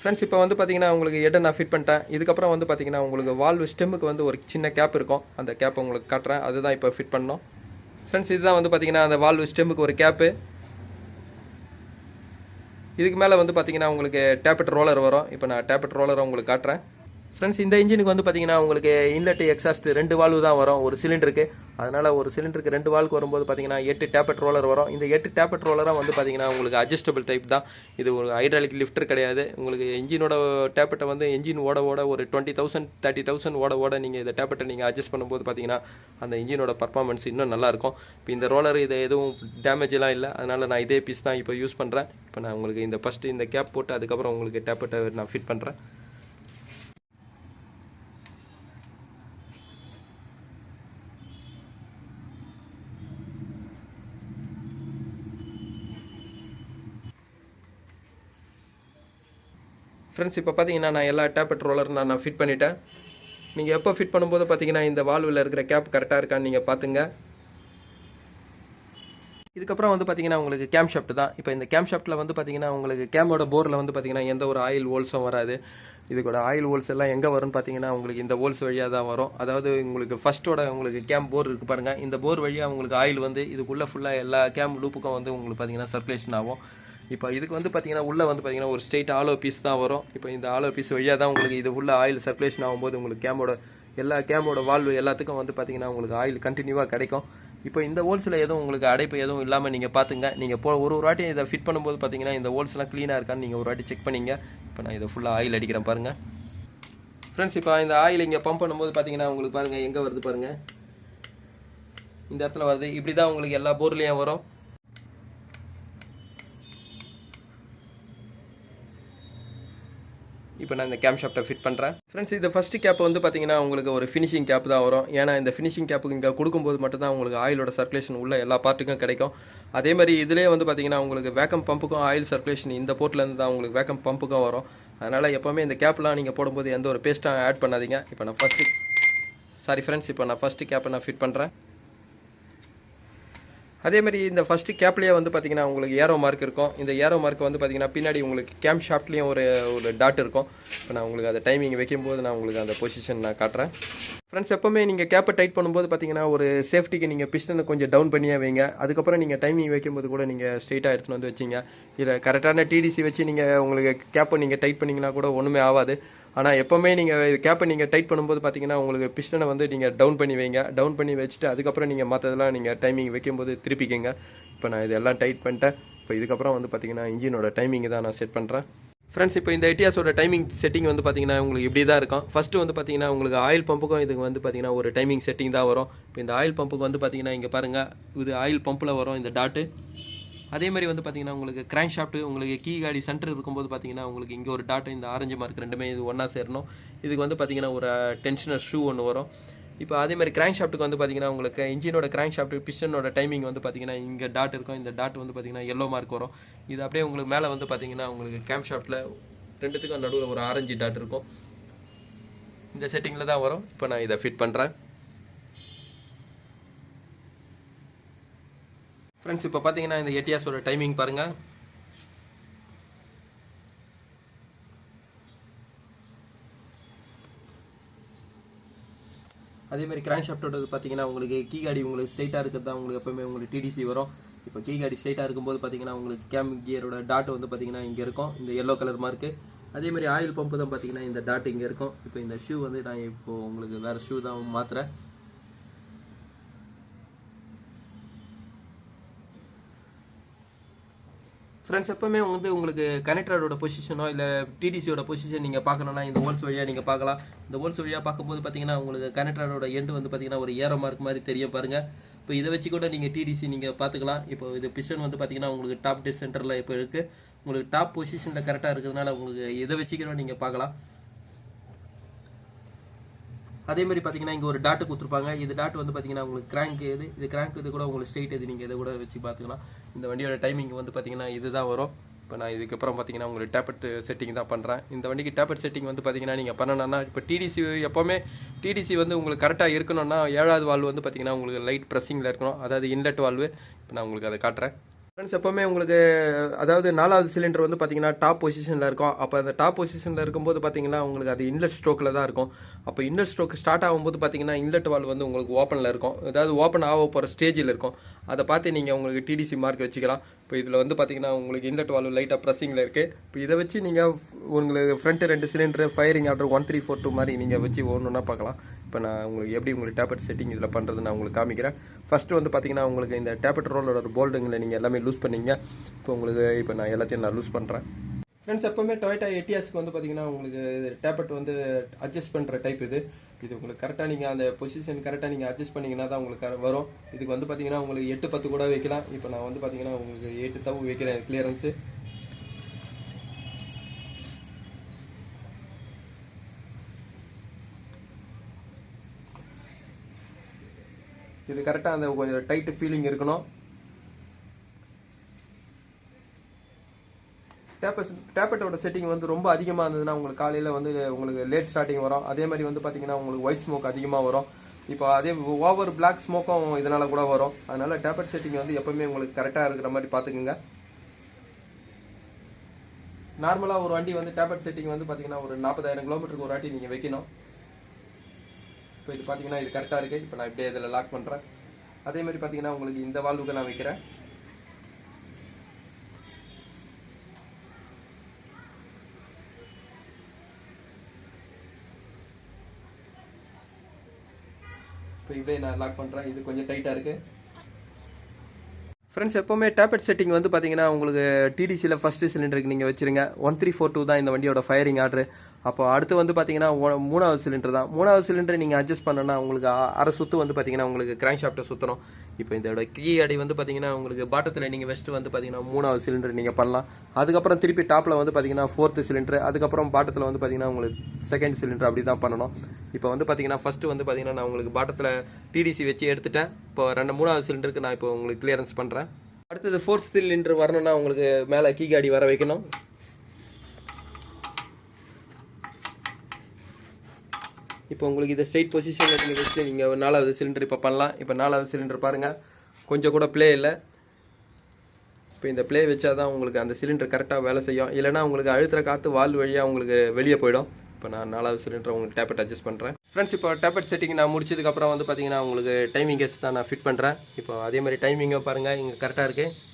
ஃப்ரெண்ட்ஸ், இப்போ வந்து பார்த்தீங்கன்னா உங்களுக்கு ஹெட்டை நான் ஃபிட் பண்ணிட்டேன். இதுக்கப்புறம் வந்து பார்த்தீங்கன்னா உங்களுக்கு வால்வு ஸ்டெம்முக்கு வந்து ஒரு சின்ன கேப் இருக்கும். அந்த கேப்பை உங்களுக்கு காட்டுறேன். அதுதான் இப்போ ஃபிட் பண்ணோம். ஃப்ரெண்ட்ஸ், இதுதான் வந்து பார்த்தீங்கன்னா அந்த வால்வு ஸ்டெம்முக்கு ஒரு கேப்பு. இதுக்கு மேலே வந்து பார்த்தீங்கன்னா உங்களுக்கு டேப்பட் ரோலர் வரும். இப்போ நான் டேப்பட் ரோலரை உங்களுக்கு காட்டுறேன். ஃப்ரெண்ட்ஸ், இந்த இன்ஜினுக்கு வந்து பார்த்தீங்கன்னா உங்களுக்கு இன்லெட் எக்ஸாஸ்ட் 2 வால்வு தான் வரும் ஒரு சிலிண்டருக்கு. அதனால் ஒரு சிலிண்டருக்கு 2 வால்வுக்கு வரும்போது பார்த்தீங்கன்னா 8 டேப்பட் ரோலர் வரும். இந்த 8 டேப்பட் ரோலராக வந்து பார்த்தீங்கன்னா உங்களுக்கு அட்ஜஸ்டபிள் டைப் தான். இது ஒரு ஹைட்ராலிக் லிஃப்டர் கிடையாது. உங்களுக்கு இன்ஜினோட டேப்பட்டை வந்து இன்ஜின் ஓட ஒரு 20,000 30,000 ஓட நீங்கள் இந்த டேப்பட்டை நீங்கள் அட்ஜஸ்ட் பண்ணும்போது பார்த்தீங்கன்னா அந்த இன்ஜினோட பர்ஃபார்மன்ஸ் இன்னும் நல்லாயிருக்கும். இப்போ இந்த ரோலர் இது எதுவும் டேமேஜெலாம் இல்லை. அதனால் நான் இதே பீஸ் தான் இப்போ யூஸ் பண்ணுறேன். இப்போ நான் உங்களுக்கு இந்த ஃபஸ்ட்டு இந்த கேப் போட்டு அதுக்கப்புறம் உங்களுக்கு டேப்பட்டை நான் ஃபிட் பண்ணுறேன். ஃப்ரெண்ட்ஸ், இப்போ பார்த்தீங்கன்னா நான் எல்லா டேப்பட் ரோலரும் நான் ஃபிட் பண்ணிட்டேன். நீங்கள் எப்போ ஃபிட் பண்ணும்போது பார்த்தீங்கன்னா இந்த வால்வில் இருக்கிற கேப் கரெக்டாக இருக்கான்னு நீங்கள் பார்த்துங்க. இதுக்கப்புறம் வந்து பார்த்தீங்கன்னா உங்களுக்கு கேம் ஷாஃப்ட் தான். இப்போ இந்த கேம் ஷாஃப்ட்டில் வந்து பார்த்தீங்கன்னா உங்களுக்கு கேமோட போரில் வந்து பார்த்தீங்கன்னா எந்த ஒரு ஆயில் ஹோல்ஸும் வராது. இதுக்கூட ஆயில் ஹோல்ஸ் எல்லாம் எங்கே வரும்னு பார்த்தீங்கன்னா உங்களுக்கு இந்த ஹோல்ஸ் வழியாக தான் வரும். அதாவது உங்களுக்கு ஃபஸ்ட்டோட உங்களுக்கு கேம் போர் இருக்குது பாருங்கள். இந்த போர் வழியாக உங்களுக்கு ஆயில் வந்து இதுக்குள்ளே ஃபுல்லாக எல்லா கேம் லூப்புக்கும் வந்து உங்களுக்கு பார்த்தீங்கன்னா சர்க்குலேஷன் ஆகும். இப்போ இதுக்கு வந்து பார்த்தீங்கன்னா உள்ளே வந்து பார்த்தீங்கன்னா ஒரு ஸ்ட்ரெயிட் ஆலோ பீஸ் தான் வரும். இப்போ இந்த ஆலோ பீஸ் வழியாக தான் உங்களுக்கு இது ஃபுல்லாக ஆயில் சர்க்குலேஷன் ஆகும்போது உங்களுக்கு எல்லா கேமோட வால்வு எல்லாத்துக்கும் வந்து பார்த்தீங்கன்னா உங்களுக்கு ஆயில் கண்டினியூவாக கிடைக்கும். இப்போ இந்த ஹோல்ஸில் எதுவும் உங்களுக்கு அடைப்பு எதுவும் இல்லாமல் நீங்கள் பார்த்துங்க. நீங்கள் ஒரு வாட்டி இதை ஃபிட் பண்ணும்போது பார்த்தீங்கன்னா இந்த ஹோல்ஸ்லாம் க்ளீனாக இருக்கான்னு நீங்கள் ஒரு வாட்டி செக் பண்ணிங்க. இப்போ நான் இதை ஃபுல்லாக ஆயில் அடிக்கிறேன் பாருங்கள். ஃப்ரெண்ட்ஸ், இப்போ இந்த ஆயில் இங்கே பம்ப் பண்ணும்போது பார்த்தீங்கன்னா உங்களுக்கு பாருங்கள் எங்கே வருது பாருங்கள். இந்த இடத்துல வருது. இப்படி தான் உங்களுக்கு எல்லா போர்லேயும் வரும். இப்போ நான் இந்த கேம் ஷாஃப்ட்டை ஃபிட் பண்ணுறேன். ஃப்ரெண்ட்ஸ், இந்த ஃபஸ்ட்டு கேப் வந்து பார்த்தீங்கன்னா உங்களுக்கு ஒரு ஃபினிஷிங் கேப் தான் வரும். ஏன்னா இந்த ஃபினிஷிங் கேப்புக்கு இங்கே கொடுக்கும்போது மட்டும் தான் உங்களுக்கு ஆயிலோட சர்க்குலேஷன் உள்ள எல்லா பார்ட்டுக்கும் கிடைக்கும். அதே மாதிரி இதிலே வந்து பார்த்தீங்கன்னா உங்களுக்கு வேக்கம் பம்புக்கும் ஆயில் சர்க்குலேஷன் இந்த போர்ட்லேருந்து தான் உங்களுக்கு வேக்கம் பம்புக்கும் வரும். அதனால் எப்போவுமே இந்த கேப்லாம் நீங்கள் போடும்போது எந்த ஒரு பேஸ்ட்டாக ஆட் பண்ணாதீங்க. இப்போ நான் ஃபஸ்ட்டு கேப்பை நான் ஃபிட் பண்ணுறேன். அதேமாதிரி இந்த ஃபஸ்ட்டு கேப்லேயே வந்து பார்த்தீங்கன்னா உங்களுக்கு ஏரோ மார்க் இருக்கும். இந்த ஏரோ மார்க் வந்து பார்த்தீங்கன்னா பின்னாடி உங்களுக்கு கேம் ஷாஃப்ட்லேயும் ஒரு டாட் இருக்கும். இப்போ நான் உங்களுக்கு அந்த டைமிங் வைக்கும்போது நான் உங்களுக்கு அந்த பொசிஷன் நான் காட்டுறேன். ஃப்ரெண்ட்ஸ், எப்போவுமே நீங்கள் கேப்பை டைட் பண்ணும்போது பார்த்தீங்கன்னா ஒரு சேஃப்டிக்கு நீங்கள் பிஸ்டனை கொஞ்சம் டவுன் பண்ணியே வைங்க. அதுக்கப்புறம் நீங்கள் டைமிங் வைக்கும்போது கூட நீங்கள் ஸ்ட்ரெயிட்டாக எடுத்துகிட்டு வந்து வச்சிங்க. இதில் கரெக்டான டிடிசி வச்சு நீங்கள் உங்களுக்கு கேப்பை நீங்கள் டைட் பண்ணிங்கன்னா கூட ஒன்றுமே ஆகாது. ஆனால் எப்போவுமே நீங்கள் கேப்பை நீங்கள் டைட் பண்ணும்போது பார்த்தீங்கன்னா உங்களுக்கு பிஸ்டனை வந்து நீங்கள் டவுன் பண்ணி வைங்க. டவுன் பண்ணி வச்சுட்டு அதுக்கப்புறம் நீங்கள் மற்றதெல்லாம் நீங்கள் டைமிங் வைக்கும்போது திருப்பிக்கங்க. இப்போ நான் இதெல்லாம் டைட் பண்ணிட்டேன். இப்போ இதுக்கப்புறம் வந்து பார்த்தீங்கன்னா இன்ஜினோட டைமிங் தான் நான் செட் பண்ணுறேன். ஃப்ரெண்ட்ஸ், இப்போ இந்த எட்டியாஸோட டைமிங் செட்டிங் வந்து பார்த்தீங்கன்னா உங்களுக்கு இப்படி தான் இருக்கும். ஃபஸ்ட்டு வந்து பார்த்தீங்கன்னா உங்களுக்கு ஆயில் பம்புக்கும் இதுக்கு வந்து பார்த்தீங்கன்னா ஒரு டைமிங் செட்டிங் தான் வரும். இப்போ இந்த ஆயில் பம்புக்கு வந்து பார்த்தீங்கன்னா இங்கே பாருங்கள், இது ஆயில் பம்பில் வரும் இந்த டாட்டு. அதே மாதிரி வந்து பார்த்தீங்கன்னா உங்களுக்கு கிராங்க் ஷாஃப்ட் உங்களுக்கு கீ காடி சென்டர் இருக்கும்போது பார்த்தீங்கன்னா உங்களுக்கு இங்கே ஒரு டாட் இந்த ஆரஞ்சு மார்க் ரெண்டுமே இது ஒன்றா சேரணும். இதுக்கு வந்து பார்த்தீங்கன்னா ஒரு டென்ஷனர் ஷூ ஒன்று வரும். இப்போ அதே மாதிரி கிராங்க் ஷாஃப்ட்டுக்கு வந்து பார்த்தீங்கன்னா உங்களுக்கு இன்ஜினோட கிராங்க் ஷாஃப்ட் பிஸ்டனோட டைமிங் வந்து பார்த்தீங்கன்னா இங்கே டாட் இருக்கும். இந்த டாட் வந்து பார்த்தீங்கன்னா எல்லோ மார்க் வரும். இது அப்படியே உங்களுக்கு மேலே வந்து பார்த்தீங்கன்னா உங்களுக்கு கேம் ஷாஃப்ட்டில் ரெண்டுத்துக்கும் நடுவில் ஒரு ஆரஞ்சு டாட் இருக்கும். இந்த செட்டிங்கில் தான் வரும். இப்போ நான் இதை ஃபிட் பண்ணுறேன். ஃப்ரெண்ட்ஸ், இப்போ பார்த்தீங்கன்னா இந்த எட்டியாஸோட டைமிங் பாருங்கள். அதேமாதிரி கிராங்க் ஷாஃப்ட்டோட பார்த்தீங்கன்னா உங்களுக்கு கீ காடி உங்களுக்கு ஸ்ட்ரைட்டாக இருக்கிறது தான் உங்களுக்கு எப்போவுமே உங்களுக்கு டிடிசி வரும். இப்போ கீ காடி ஸ்ட்ரைட்டாக இருக்கும்போது பார்த்தீங்கன்னா உங்களுக்கு கேம் கியரோட டாட் வந்து பார்த்தீங்கன்னா இங்கே இருக்கும் இந்த எல்லோ கலர் மார்க்கு. அதே மாதிரி ஆயில் பம்பு தான் பார்த்தீங்கன்னா இந்த டாட் இங்கே இருக்கும். இப்போ இந்த ஷூ வந்து நான் இப்போது உங்களுக்கு வேறு ஷூ தான் மாற்றுறேன். ஃப்ரெண்ட்ஸ், எப்போவுமே வந்து உங்களுக்கு கனெக்டரோட பொசிஷனோ இல்லை டிடிசியோட பொசிஷன் நீங்கள் பார்க்கணுன்னா இந்த ஹோல்ஸ் வழியாக நீங்கள் பார்க்கலாம். இந்த ஹோல்ஸ் வழியாக பார்க்கும்போது பார்த்தீங்கன்னா உங்களுக்கு கனெக்டரோட எண்டு வந்து பார்த்தீங்கன்னா ஒரு ஏரோ மார்க் மாதிரி தெரியும் பாருங்கள். இப்போ இதை வச்சு கூட நீங்கள் டிடிசி நீங்கள் பார்த்துக்கலாம். இப்போ இது பிஸ்டன் வந்து பார்த்தீங்கன்னா உங்களுக்கு டாப் டெட் சென்டரில் இப்போ இருக்குது. உங்களுக்கு டாப் பொசிஷனில் கரெக்டாக இருக்கிறதுனால உங்களுக்கு இதை வச்சுக்கிறோம் நீங்கள் பார்க்கலாம். அதே மாதிரி பார்த்தீங்கன்னா இங்கே ஒரு டாட்டு கொடுத்துருப்பாங்க. இது டாட் வந்து பார்த்தீங்கன்னா உங்களுக்கு கிராங்க் இது கிராங்க் இது கூட உங்களுக்கு ஸ்ட்ரெயிட் நீங்கள் இதை கூட வச்சு பார்த்துக்கலாம். இந்த வண்டியோட டைமிங் வந்து பார்த்தீங்கன்னா இதுதான் வரும். இப்போ நான் இதுக்கப்புறம் பார்த்தீங்கன்னா உங்களுக்கு டேப்பட் செட்டிங் தான் பண்ணுறேன். இந்த வண்டிக்கு டேப்பட் செட்டிங் வந்து பார்த்தீங்கன்னா நீங்கள் பண்ணணும்னா இப்போ டிடிசி எப்போவுமே டிடிசி வந்து உங்களுக்கு கரெக்டாக இருக்கணும்னா 7வது வால்வு வந்து பார்த்தீங்கன்னா உங்களுக்கு லைட் ப்ரெஸ்ஸிங்கில் இருக்கணும். அதாவது இன்லெட் வால்வு. இப்போ நான் உங்களுக்கு அதை காட்டுறேன். ஃப்ரெண்ட்ஸ், எப்போவுமே உங்களுக்கு அதாவது 4வது சிலிண்டர் வந்து பார்த்தீங்கன்னா டாப் பொசிஷனில் இருக்கும். அப்போ அந்த டாப் பொசிஷனில் இருக்கும்போது பார்த்தீங்கன்னா உங்களுக்கு அது இன்லெட் ஸ்ட்ரோக்கில் தான் இருக்கும். அப்போ இன்லெட் ஸ்ட்ரோக் ஸ்டார்ட் ஆகும்போது பார்த்தீங்கன்னா இன்லெட் வால்வு வந்து உங்களுக்கு ஓப்பனில் இருக்கும். அதாவது ஓப்பன் ஆக போகிற ஸ்டேஜில் இருக்கும். அதை பார்த்து நீங்கள் உங்களுக்கு டிடிசி மார்க் வச்சுக்கலாம். இப்போ இதில் வந்து பார்த்தீங்கன்னா உங்களுக்கு இன்லெட் வால்வு லைட்டாக ப்ரெஸ்ஸிங்கில் இருக்குது. இப்போ இதை வச்சு நீங்கள் உங்களுக்கு ஃப்ரண்ட்டு 2 சிலிண்டர் ஃபயரிங் ஆர்டர் 1342 மாதிரி நீங்கள் வச்சு ஒன்றுன்னா பார்க்கலாம். இப்போ நான் உங்களுக்கு எப்படி உங்களுக்கு டேப்பட் செட்டிங் இதில் பண்ணுறது நான் உங்களுக்கு காமிக்கிறேன். ஃபஸ்ட்டு வந்து பார்த்தீங்கன்னா உங்களுக்கு இந்த டேப்பட் ரோலோட போல்டுங்களை நீங்கள் எல்லாமே லூஸ் பண்ணிங்க. இப்போ நான் எல்லாத்தையும் நான் லூஸ் பண்ணுறேன். ஃப்ரெண்ட்ஸ், எப்போவுமே டொயோட்டா எட்டியாஸ்க்கு வந்து பார்த்தீங்கன்னா உங்களுக்கு டேப்பட் வந்து அட்ஜஸ்ட் பண்ணுற டைப் இது உங்களுக்கு கரெக்டாக நீங்கள் அந்த பொசிஷன் கரெக்டாக நீங்கள் அட்ஜஸ்ட் பண்ணிங்கன்னா தான் உங்களுக்கு வரும். இதுக்கு வந்து பார்த்தீங்கன்னா உங்களுக்கு 8-10 கூட வைக்கலாம். இப்போ நான் வந்து பார்த்தீங்கன்னா உங்களுக்கு 8 தவு வைக்கிறேன் கிளியரன்ஸு. இது கரெக்டாக அந்த கொஞ்சம் டைட்டு ஃபீலிங் இருக்கணும். டேப்பட்டோட செட்டிங் வந்து ரொம்ப அதிகமாக இருந்ததுன்னா உங்களுக்கு காலையில் வந்து உங்களுக்கு லேட் ஸ்டார்டிங் வரும். அதே மாதிரி வந்து பார்த்தீங்கன்னா உங்களுக்கு ஒயிட் ஸ்மோக் அதிகமாக வரும். இப்போ அதே ஓவர் பிளாக் ஸ்மோக்கும் இதனால் கூட வரும். அதனால் டேப்பட் செட்டிங் வந்து எப்போவுமே உங்களுக்கு கரெக்டாக இருக்கிற மாதிரி பார்த்துக்குங்க. நார்மலாக ஒரு வண்டி வந்து டேப்பட் செட்டிங் வந்து பார்த்தீங்கன்னா ஒரு 40,000 கிலோமீட்டருக்கு ஒரு வாட்டி நீங்கள் வைக்கணும். இப்போ இது பார்த்தீங்கன்னா இது கரெக்டாக இருக்குது. இப்போ நான் இப்படியே இதில் லாக் பண்ணுறேன். அதே மாதிரி பார்த்தீங்கன்னா உங்களுக்கு இந்த வால்வுக்கு நான் வைக்கிறேன். இப்போ இப்படியே நான் லாக் பண்ணுறேன். இது கொஞ்சம் டைட்டாக இருக்குது. ஃப்ரெண்ட்ஸ், எப்போவுமே டேப்பட் செட்டிங் வந்து பார்த்தீங்கன்னா உங்களுக்கு டிடிசியில் ஃபஸ்ட்டு சிலிண்டருக்கு நீங்கள் வச்சுருங்க. 1342 தான் இந்த வண்டியோட ஃபயரிங் ஆர்டரு. அப்போ அடுத்து வந்து பார்த்தீங்கன்னா 3வது சிலிண்டர் தான். 3வது சிலிண்டர் நீங்கள் அட்ஜஸ்ட் பண்ணனா உங்களுக்கு அரை சுற்று வந்து பார்த்தீங்கன்னா உங்களுக்கு கிராங்க் ஷாஃப்ட்டை சுற்றணும். இப்போ இதோட கீ அடி வந்து பார்த்தீங்கன்னா உங்களுக்கு பாட்டத்தில் நீங்கள் வெஸ்ட்டு வந்து பார்த்தீங்கன்னா 3வது சிலிண்டர் நீங்கள் பண்ணலாம். அதுக்கப்புறம் திருப்பி டாப்பில் வந்து பார்த்தீங்கன்னா 4th சிலிண்டர், அதுக்கப்புறம் பாட்டத்தில் வந்து பார்த்தீங்கன்னா உங்களுக்கு 2nd சிலிண்டர் அப்படி தான் பண்ணணும். இப்போ வந்து பார்த்தீங்கன்னா ஃபஸ்ட்டு வந்து பார்த்தீங்கன்னா நான் உங்களுக்கு பாட்டத்தில் டிடிசி வச்சு எடுத்துட்டேன். இப்போ 3வது சிலிண்டருக்கு நான் இப்போ உங்களுக்கு கிளியரன்ஸ் பண்ணுறேன். அடுத்தது 4th சிலிண்டர் வரணும்னா உங்களுக்கு மேலே கீ காடி வர வைக்கணும். இப்போ உங்களுக்கு இதை ஸ்ட்ரைட் பொசிஷனில் நீங்கள் வச்சு நீங்கள் 4வது சிலிண்டர் இப்போ பண்ணலாம். இப்போ 4வது சிலிண்டர் பாருங்கள், கொஞ்சம் கூட ப்ளே இல்லை. இப்போ இந்த ப்ளே வச்சா தான் உங்களுக்கு அந்த சிலிண்டர் கரெக்டாக வேலை செய்யும். இல்லைனா உங்களுக்கு அழுத்துற காற்று வால்வு வழியாக உங்களுக்கு வெளியே போயிடும். இப்போ நான் 4வது சிலிண்டர் உங்களுக்கு டேப்பட் அட்ஜஸ்ட் பண்ணுறேன். ஃப்ரெண்ட்ஸ், இப்போ டேப்பட் செட்டிங் நான் முடிச்சதுக்கப்புறம் வந்து பார்த்தீங்கன்னா உங்களுக்கு டைமிங் கேஸ் தான் நான் ஃபிட் பண்ணுறேன். இப்போ அதே மாதிரி டைமிங்கை பாருங்கள், இங்கே கரெக்டாக இருக்குது.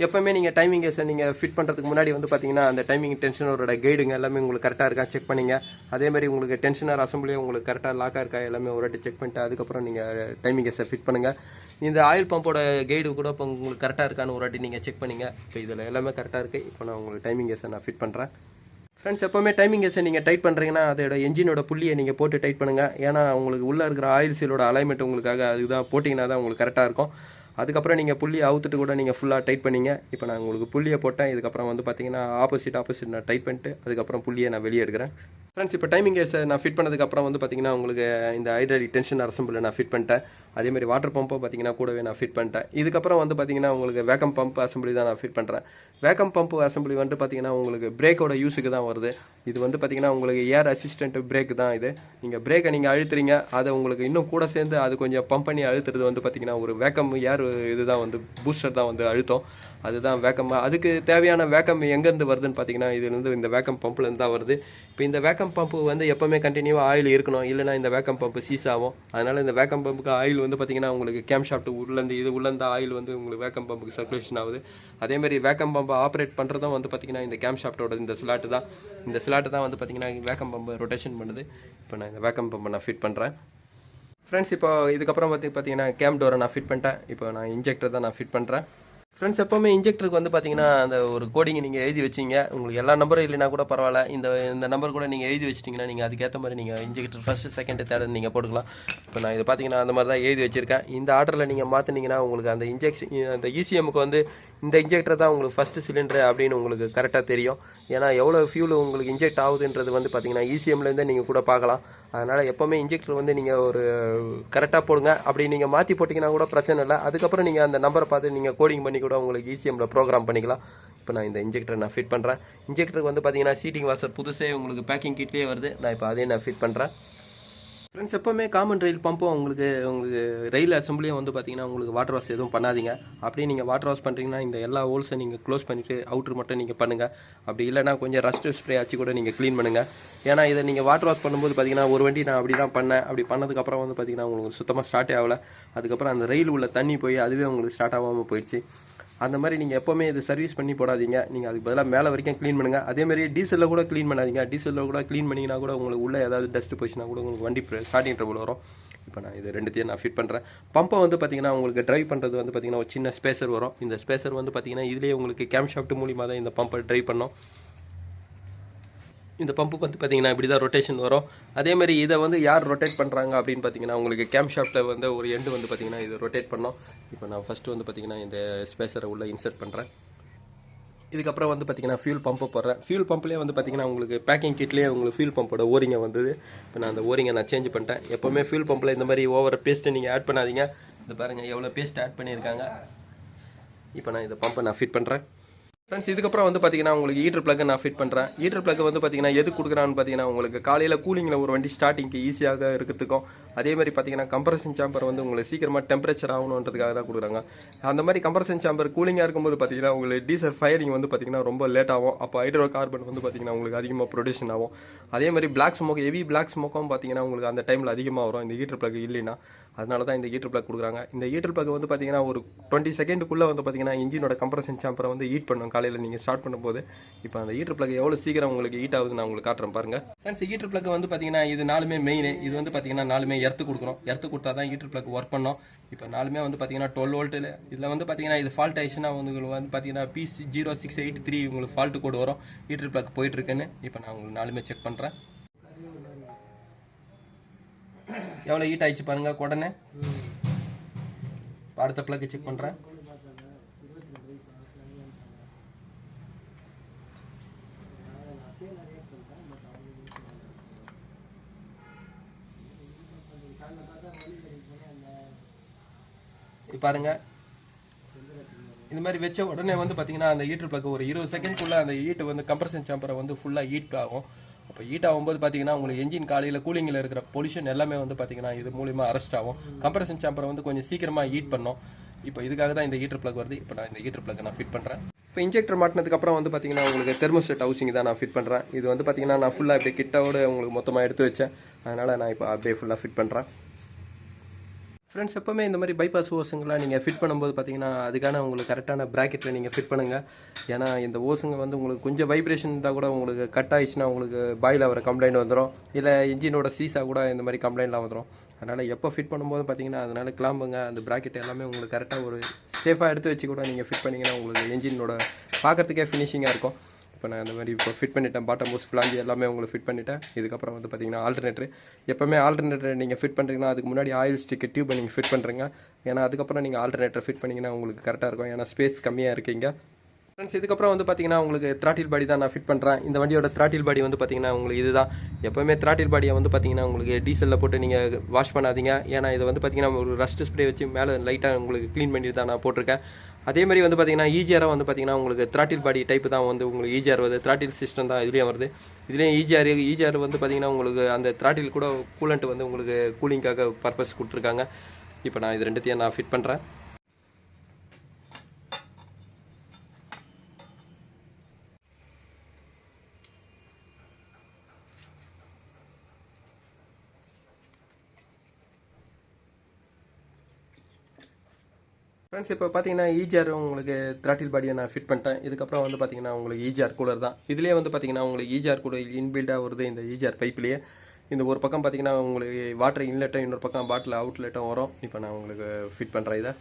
எப்போவுமே நீங்கள் டைமிங் கேஸை நீங்கள் ஃபிட் பண்ணுறதுக்கு முன்னாடி வந்து பார்த்தீங்கன்னா அந்த டைமிங் டென்ஷனரோட கைடுங்க எல்லாமே உங்களுக்கு கரெக்டாக இருக்கா செக் பண்ணிங்க. அதே மாதிரி உங்களுக்கு டென்ஷனர் அசம்பிளியும் உங்களுக்கு கரெக்டாக லாக்காக இருக்கா எல்லாமே ஒரு வாட்டி செக் பண்ணிட்டு அதுக்கப்புறம் நீங்கள் டைமிங் கேஸை ஃபிட் பண்ணுங்கள். இந்த ஆயில் பம்போட கைடு கூட இப்போ உங்களுக்கு கரெக்டாக இருக்கான்னு ஒரு வாட்டி நீங்கள் செக் பண்ணிங்க. இப்போ இதில் எல்லாமே கரெக்டாக இருக்குது. இப்போ நான் உங்களுக்கு டைமிங் கேஸை நான் ஃபிட் பண்ணுறேன். ஃப்ரெண்ட்ஸ், எப்போவுமே டைமிங் கேஸை நீங்கள் டைட் பண்ணுறீங்கன்னா அதோட என்ஜினோட புள்ளியை நீங்கள் போட்டு டைட் பண்ணுங்கள். ஏன்னா உங்களுக்கு உள்ளே இருக்கிற ஆயில் சீலோட அலைன்மெண்ட் உங்களுக்காக அதுதான் போட்டிங்கன்னா தான் உங்களுக்கு கரெக்டாக இருக்கும். அதுக்கப்புறம் நீங்கள் புள்ளியை அவுத்துட்டு கூட நீங்கள் ஃபுல்லாக டைட் பண்ணிங்க. இப்போ நான் உங்களுக்கு புள்ளியை போட்டேன். இதுக்கப்புறம் வந்து பார்த்தீங்கன்னா ஆப்போசிட் நான் டைட் பண்ணிட்டு அதுக்கப்புறம் புள்ளியை நான் வெளியே எடுக்கிறேன். ஃப்ரெண்ட்ஸ், இப்போ டைமிங் கேஸை நான் ஃபிட் பண்ணதுக்கப்புறம் வந்து பார்த்தீங்கன்னா உங்களுக்கு இந்த ஹைட்ராலிக் டென்ஷன் அசம்பிளை நான் ஃபிட் பண்ணிட்டேன். அதேமாதிரி வாட்டர் பம்பை பார்த்தீங்கன்னா கூடவே நான் ஃபிட் பண்ணிட்டேன். இதுக்கப்புறம் வந்து பார்த்தீங்கன்னா உங்களுக்கு வேக்கம் பம்ப் அசம்பிளி தான் நான் ஃபிட் பண்ணுறேன். வேக்கம் பம்ப் அசம்பிளி வந்து பார்த்தீங்கன்னா உங்களுக்கு பிரேக்கோட யூஸுக்கு தான் வருது. இது வந்து பார்த்தீங்கன்னா உங்களுக்கு ஏர் அசிஸ்டன்ட் பிரேக் தான் இது. நீங்கள் பிரேக்கை நீங்கள் அழுத்துறீங்க, அதை உங்களுக்கு இன்னும் கூட சேர்ந்து அது கொஞ்சம் பம்ப் பண்ணி அழுத்துறது வந்து பார்த்தீங்கன்னா ஒரு வேக்கம் ஏர் இதுதான் வந்து பூஸ்டர் தான் வந்து அழுத்தம். அதுதான் வேக்கம். அதுக்கு தேவையான வேக்கம் எங்கேருந்து வருதுன்னு பார்த்தீங்கன்னா இதுலேருந்து இந்த வேக்கம் பம்ப்லேருந்து தான் வருது. இப்போ இந்த வேக்கம் வேக்கம் பம்பு வந்து எப்போவுமே கண்டினியூவாக ஆயில் இருக்கணும், இல்லைனா இந்த வேக்கம் பம்பு சீஸ் ஆகும். அதனால் இந்த வேக்கம் பம்புக்கு ஆயில் வந்து பார்த்திங்கன்னா உங்களுக்கு கேம் ஷாஃப்ட் உள்ளேருந்து ஆயில் வந்து உங்களுக்கு வேக்கம் பம்புக்கு சர்க்குலேஷன் ஆகுது. அதேமாதிரி வேக்கம் பம்பை ஆப்ரேட் பண்ணுறதும் வந்து பார்த்திங்கன்னா இந்த கேம் ஷாஃப்ட்டோட இந்த ஸ்லாட்டு தான் வந்து பார்த்திங்கன்னா வேக்கம் பம்பை ரொட்டேஷன் பண்ணுது. இப்போ நான் இந்த வேக்கம் பம்பை நான் ஃபிட் பண்ணுறேன் ஃப்ரெண்ட்ஸ். இப்போ இதுக்கப்புறம் பார்த்தீங்கன்னா கேம் டோரை நான் ஃபிட் பண்ணிட்டேன். இப்போ நான் இன்ஜெக்டர் தான் நான் ஃபிட் பண்ணுறேன் ஃப்ரெண்ட்ஸ். எப்போவுமே இன்ஜெக்டருக்கு வந்து பார்த்தீங்கன்னா அந்த ஒரு கோடிங்கை நீங்கள் எழுதி வச்சிங்க, உங்களுக்கு எல்லா நம்பரும் இல்லைனா கூட பரவாயில்ல, இந்த நம்பர் கூட நீங்கள் எழுதி வச்சிட்டிங்கன்னா நீங்கள் அதுக்கேற்ற மாதிரி நீங்கள் இன்ஜெக்டர் ஃபஸ்ட்டு செகண்ட் தேர்டு நீங்கள் போட்டுக்கலாம். இப்போ நான் இதை பார்த்தீங்கன்னா அந்த மாதிரி தான் எழுதி வச்சுருக்கேன். இந்த ஆர்டரில் நீங்கள் மாற்றினீங்கன்னா உங்களுக்கு அந்த அந்த இசிஎம்முக்கு வந்து இந்த இன்ஜெக்டர் தான் உங்களுக்கு ஃபஸ்ட்டு சிலிண்டரு அப்படின்னு உங்களுக்கு கரெக்டாக தெரியும். ஏன்னா எவ்வளோ ஃபியூல் உங்களுக்கு இன்ஜெக்ட் ஆகுதுன்றது வந்து பார்த்தீங்கன்னா இசிஎம்லேருந்தே நீங்கள் கூட பார்க்கலாம். அதனால் எப்போவுமே இன்ஜெக்டர் வந்து நீங்கள் ஒரு கரெக்டாக போடுங்க. அப்படி நீங்கள் மாற்றி போட்டிங்கன்னா கூட பிரச்சனை இல்லை. அதுக்கப்புறம் நீங்கள் அந்த நம்பரை பார்த்து நீங்கள் கோடிங் பண்ணி கூட உங்களுக்கு இசிஎம்மில் ப்ரோக்ராம் பண்ணிக்கலாம். இப்போ நான் இந்த இன்ஜெக்டரை நான் ஃபிட் பண்ணுறேன். இன்ஜெக்டருக்கு வந்து பார்த்தீங்கன்னா சீட்டிங் வாஷர் புதுசே உங்களுக்கு பேக்கிங் கிட்லேயே வருது. நான் இப்போ அதே நான் ஃபிட் பண்ணுறேன் ஃப்ரெண்ட்ஸ். எப்போவுமே காமன் ரயில் பம்பும் உங்களுக்கு ரயில் அசம்பிளியும் வந்து பார்த்தீங்கன்னா உங்களுக்கு வாட்டர் வாஷ் எதுவும் பண்ணாதீங்க. அப்படியே நீங்கள் வாட்டர் வாஷ் பண்ணுறீங்கன்னா இந்த எல்லா ஹோல்ஸை நீங்கள் க்ளோஸ் பண்ணிவிட்டு அவுட்ரு மட்டும் நீங்கள் பண்ணுங்கள். அப்படி இல்லைனா கொஞ்சம் ரஸ்ட் ஸ்ப்ரே ஆச்சு கூட நீங்கள் க்ளீன் பண்ணுங்கள். ஏன்னா இதை நீங்கள் வாட்டர் வாஷ் பண்ணும்போது பார்த்தீங்கன்னா ஒரு வண்டி நான் அப்படி தான் பண்ணேன். அப்படி பண்ணதுக்கப்புறம் வந்து பார்த்தீங்கன்னா உங்களுக்கு சுத்தமாக ஸ்டார்ட்டே ஆகலை. அதுக்கப்புறம் அந்த ரயில் உள்ள தண்ணி போய் அதுவே உங்களுக்கு ஸ்டார்ட் ஆகாமல் போயிடுச்சு. அந்த மாதிரி நீங்கள் எப்போவுமே இது சர்வீஸ் பண்ணி போடாதீங்க. நீங்கள் அதுக்கு பதிலாக மேலே வரைக்கும் க்ளீன் பண்ணுங்கள். அதேமாதிரி டீசலில் கூட க்ளீன் பண்ணாதீங்க. டீசலில் கூட க்ளீன் பண்ணிங்கன்னா கூட உங்களுக்கு உள்ளே ஏதாவது டஸ்ட்டு போச்சுன்னா கூட உங்களுக்கு வண்டி ஸ்டார்டிங் ட்ரபிள் வரும். இப்போ நான் இது ரெண்டுத்தையும் நான் ஃபிட் பண்ணுறேன். பம்பை வந்து பார்த்திங்கன்னா உங்களுக்கு ட்ரைவ் பண்ணுறது வந்து பார்த்திங்கன்னா ஒரு சின்ன ஸ்பேசர் வரும். இந்த ஸ்பேசர் வந்து பார்த்திங்கன்னா இதுலேயே உங்களுக்கு கேம் ஷாஃப்ட் மூலியமாக தான் இந்த பம்பை ட்ரைவ் பண்ணோம். இந்த பம்பு வந்து பார்த்தீங்கன்னா இப்படி தான் ரொட்டேஷன் வரும். அதேமாதிரி இதை வந்து யார் ரொட்டேட் பண்ணுறாங்க அப்படின்னு பார்த்தீங்கன்னா உங்களுக்கு கேம் ஷாஃப்ட்டில் வந்து ஒரு எண்டு வந்து பார்த்தீங்கன்னா இது ரொட்டேட் பண்ணோம். இப்போ நான் ஃபஸ்ட்டு வந்து பார்த்தீங்கன்னா இந்த ஸ்பேசரை உள்ளே இன்சர்ட் பண்ணுறேன். இதுக்கப்புறம் வந்து பார்த்தீங்கன்னா ஃபியூல் பம்பை போடுறேன். ஃபியூல் பம்ப்லேயே வந்து பார்த்தீங்கன்னா உங்களுக்கு பேக்கிங் கிட்லேயே உங்களுக்கு ஃபியூல் பம்போட ஓரிங்கை வந்தது. இப்போ நான் அந்த ஓரிங்கை நான் சேஞ்ச் பண்ணிட்டேன். எப்போவுமே ஃபியூல் பம்பில் இந்த மாதிரி ஓவர் பேஸ்ட்டை நீங்கள் ஆட் பண்ணாதீங்க. இந்த பாருங்கள் எவ்வளோ பேஸ்ட் ஆட் பண்ணியிருக்காங்க. இப்போ நான் இந்த பம்பை நான் ஃபிட் பண்ணுறேன் ஃப்ரெண்ட்ஸ். இதுக்கப்புறம் வந்து பார்த்தீங்கன்னா உங்களுக்கு ஹீட்டர் ப்ளக்கை நான் ஃபிட் பண்ணுறேன். ஹீட்டர் ப்ளக் வந்து பார்த்தீங்கன்னா எது கொடுக்குறான்னு பார்த்தீங்கன்னா உங்களுக்கு காலையில் கூலிங்கில் ஒரு வண்டி ஸ்டார்டிங்க்கு ஈஸியாக இருக்கிறதுக்கும், அதே மாதிரி பார்த்தீங்கன்னா கம்ப்ரஷன் சாம்பர் வந்து உங்களுக்கு சீக்கிரமாக டெம்பரேச்சர் ஆகணுன்றதுக்காக தான் கொடுக்குறாங்க. அந்த மாதிரி கம்ப்ரஷன் சாம்பர் கூலிங்காக இருக்கும்போது பார்த்தீங்கன்னா உங்களுக்கு டீசல் ஃபயரிங் வந்து பார்த்தீங்கன்னா ரொம்ப லேட் ஆகும். அப்போ ஹைட்ரோ கார்பன் வந்து பார்த்தீங்கன்னா உங்களுக்கு அதிகமாக ப்ரொடியூஷன் ஆகும். அதே மாதிரி பிளாக் ஸ்மோக், ஹெவி பிளாக் ஸ்மோக்கும் பார்த்தீங்கன்னா உங்களுக்கு அந்த டைமில் அதிகமாக வரும் இந்த ஹீட்டர் ப்ளக் இல்லைன்னா. அதனால தான் இந்த ஹீட்டர் ப்ளக் கொடுக்குறாங்க. இந்த ஹீட்டர் ப்ளக் வந்து பார்த்தீங்கன்னா ஒரு 20 செகண்டுக்குள்ளே வந்து பார்த்தீங்கன்னா இன்ஜினோட கம்ப்ரஷன் சாம்பரை வந்து ஹீட் பண்ணும் காலையில் நீங்கள் ஸ்டார்ட் பண்ணும்போது. இப்போ அந்த ஹீட்டர் ப்ளக் எவ்வளோ சீக்கிரம் உங்களுக்கு ஹீட் ஆகுது நான் உங்களுக்கு காட்டுறேன் பாருங்கள் ஃப்ரெண்ட்ஸ். ஹீட்டர் ப்ளக் வந்து பார்த்தீங்கன்னா இது நாலுமே மெயின். இது வந்து பார்த்தீங்கன்னா நாலுமே எர்த்து கொடுக்குறோம். எர்த்து கொடுத்தா தான் ஹீட்டர் ப்ளக் ஒர்க் பண்ணோம். இப்போ நாலுமே வந்து பார்த்தீங்கன்னா 12 வோல்ட்டில் இதில் வந்து பார்த்தீங்கன்னா இது ஃபால்ட் ஆயிடுச்சுன்னா உங்களுக்கு வந்து பார்த்தீங்கன்னா P0683 உங்களுக்கு ஃபால்ட்டு கோடு வரும் ஹீட்டர் ப்ளக் போயிட்டுருக்குன்னு. இப்போ நான் உங்களுக்கு நாலுமே செக் பண்ணுறேன். எவ்வளோ ஹீட் ஆயிடுச்சு பாருங்கள் உடனே. அடுத்த ப்ளக் செக் பண்ணுறேன். பாருங்க இந்த மாதிரி வச்ச உடனே வந்து பார்த்தீங்கன்னா அந்த ஹீட்டர் ப்ளக் ஒரு 20 செகண்ட்குள்ளே அந்த ஹீட் வந்து கம்ப்ரஷன் சாம்பரை வந்து ஃபுல்லாக ஹீட் ஆகும். அப்போ ஹீட் ஆகும்போது பார்த்தீங்கன்னா உங்களுக்கு என்ஜின் காலையில் கூலிங்கில் இருக்கிற பொல்யூஷன் எல்லாமே வந்து பார்த்தீங்கன்னா இது மூலிமா அரெஸ்ட் ஆகும். கம்ப்ரஷன் சாம்பரை வந்து கொஞ்சம் சீக்கிரமாக ஹீட் பண்ணோம். இப்போ இதுக்காக தான் இந்த ஹீட்டர் ப்ளக் வருது. இப்போ நான் இந்த ஹீட்டர் ப்ளக் நான் ஃபிட் பண்ணுறேன். இப்போ இன்ஜெக்டர் மாட்டினதுக்கப்புறம் வந்து பார்த்தீங்கன்னா உங்களுக்கு தெர்மோஸ்டேட் ஹவுசிங் தான் நான் ஃபிட் பண்ணுறேன். இது வந்து பார்த்தீங்கன்னா நான் ஃபுல்லாக இப்படி கிட்டோடு உங்களுக்கு மொத்தமாக எடுத்து வச்சேன். அதனால் நான் இப்போ அப்படியே ஃபுல்லாக ஃபிட் பண்ணுறேன் ஃப்ரெண்ட்ஸ். எப்போவுமே இந்த மாதிரி பைபாஸ் ஓஸுங்கெலாம் நீங்கள் ஃபிட் பண்ணும்போது பார்த்தீங்கன்னா அதுக்கான உங்களுக்கு கரெக்டான ப்ராக்கெட்டில் நீங்கள் ஃபிட் பண்ணுங்கள். ஏன்னா இந்த ஓஸுங்க வந்து உங்களுக்கு கொஞ்சம் வைப்ரேஷன் இருந்தால் கூட உங்களுக்கு கட் ஆகிடுச்சுன்னா உங்களுக்கு பாயில் வர கம்ப்ளைண்ட் வந்துடும். இல்லை இன்ஜினோட சீஸாக கூட இந்த மாதிரி கம்ப்ளைண்ட்லாம் வந்துடும். அதனால் எப்போ ஃபிட் பண்ணும்போது பார்த்தீங்கன்னா அதனால் கிளாம்புங்க அந்த ப்ராக்கெட் எல்லாமே உங்களுக்கு கரெக்டாக ஒரு சேஃபாக எடுத்து வச்சு கூட நீங்கள் ஃபிட் பண்ணிங்கன்னா உங்களுக்கு என்ஜினோட பார்க்குறதுக்கே ஃபினிஷிங்காக இருக்கும். இப்போ நான் இந்த மாதிரி இப்போ ஃபிட் பண்ணிட்டேன். பாட்டம் ஹோஸ் ஃப்ளாஞ்சி எல்லாமே உங்களுக்கு ஃபிட் பண்ணிட்டேன். இதுக்கப்புறம் வந்து பார்த்தீங்கன்னா ஆல்டர்னேட்டர் எப்போவுமே ஆல்டர்னேட்டர் நீங்கள் ஃபிட் பண்ணுறீங்கன்னா அதுக்கு முன்னாடி ஆயில் ஸ்டிக்கு டியூப்பை நீங்கள் ஃபிட் பண்ணுறீங்க. ஏன்னா அதுக்கப்புறம் நீங்கள் ஆல்டர்னேட்டர் ஃபிட் பண்ணிங்கன்னா உங்களுக்கு கரெக்டாக இருக்கும். ஏன்னா ஸ்பேஸ் கம்மியாக இருக்கீங்க ஃப்ரெண்ட்ஸ். இதுக்கப்புறம் வந்து பார்த்தீங்கன்னா உங்களுக்கு த்ராட்டில் பாடி தான் நான் ஃபிட் பண்ணுறேன். இந்த வண்டியோட த்ராட்டில் பாடி வந்து பார்த்தீங்கன்னா உங்களுக்கு இதுதான். எப்போவுமே த்ராட்டில் பாடியை வந்து பார்த்தீங்கன்னா உங்களுக்கு டீசலில் போட்டு நீங்கள் வாஷ் பண்ணாதீங்க. ஏன்னா இதை வந்து பார்த்தீங்கன்னா ஒரு ரஸ்ட் ஸ்ப்ரே வச்சு மேலே லைட்டாக உங்களுக்கு க்ளீன் பண்ணி தான் நான் போட்டிருக்கேன். அதே மாதிரி வந்து பார்த்தீங்கன்னா ஈஜிஆராக வந்து பார்த்தீங்கன்னா உங்களுக்கு த்ராட்டில் பாடி டைப்பு தான் வந்து உங்களுக்கு ஈஜிஆர் வருது. த்ராட்டில் சிஸ்டம் தான் இதுலேயும் வருது. இதுலேயும் ஈஜிஆர் வந்து பார்த்தீங்கன்னா உங்களுக்கு அந்த த்ராட்டில் கூட கூலண்ட் வந்து உங்களுக்கு கூலிங்காக பர்பஸ் கொடுத்துருக்காங்க. இப்போ நான் இது ரெண்டுத்தையும் நான் ஃபிட் பண்ணுறேன். ஃப்ரெண்ட்ஸ் இப்போ பார்த்தீங்கன்னா ஈஜிஆர் உங்களுக்கு த்ராட்டில் பாடியை நான் ஃபிட் பண்ணிட்டேன். இதுக்கப்புறம் வந்து பார்த்தீங்கன்னா உங்களுக்கு ஈஜிஆர் கூலர் தான். இதுலேயே வந்து பார்த்தீங்கன்னா உங்களுக்கு ஈஜிஆர் கூலர் இன்பில்டாக வருது இந்த ஈஜிஆர் பைப்லேயே. இந்த ஒரு பக்கம் பார்த்தீங்கன்னா உங்களுக்கு வாட்டர் இன்லெட்டும் இன்னொரு பக்கம் பாட்டில் அவுட்லெட்டும் வரும். இப்போ நான் உங்களுக்கு ஃபிட் பண்ணுறேன் இதை.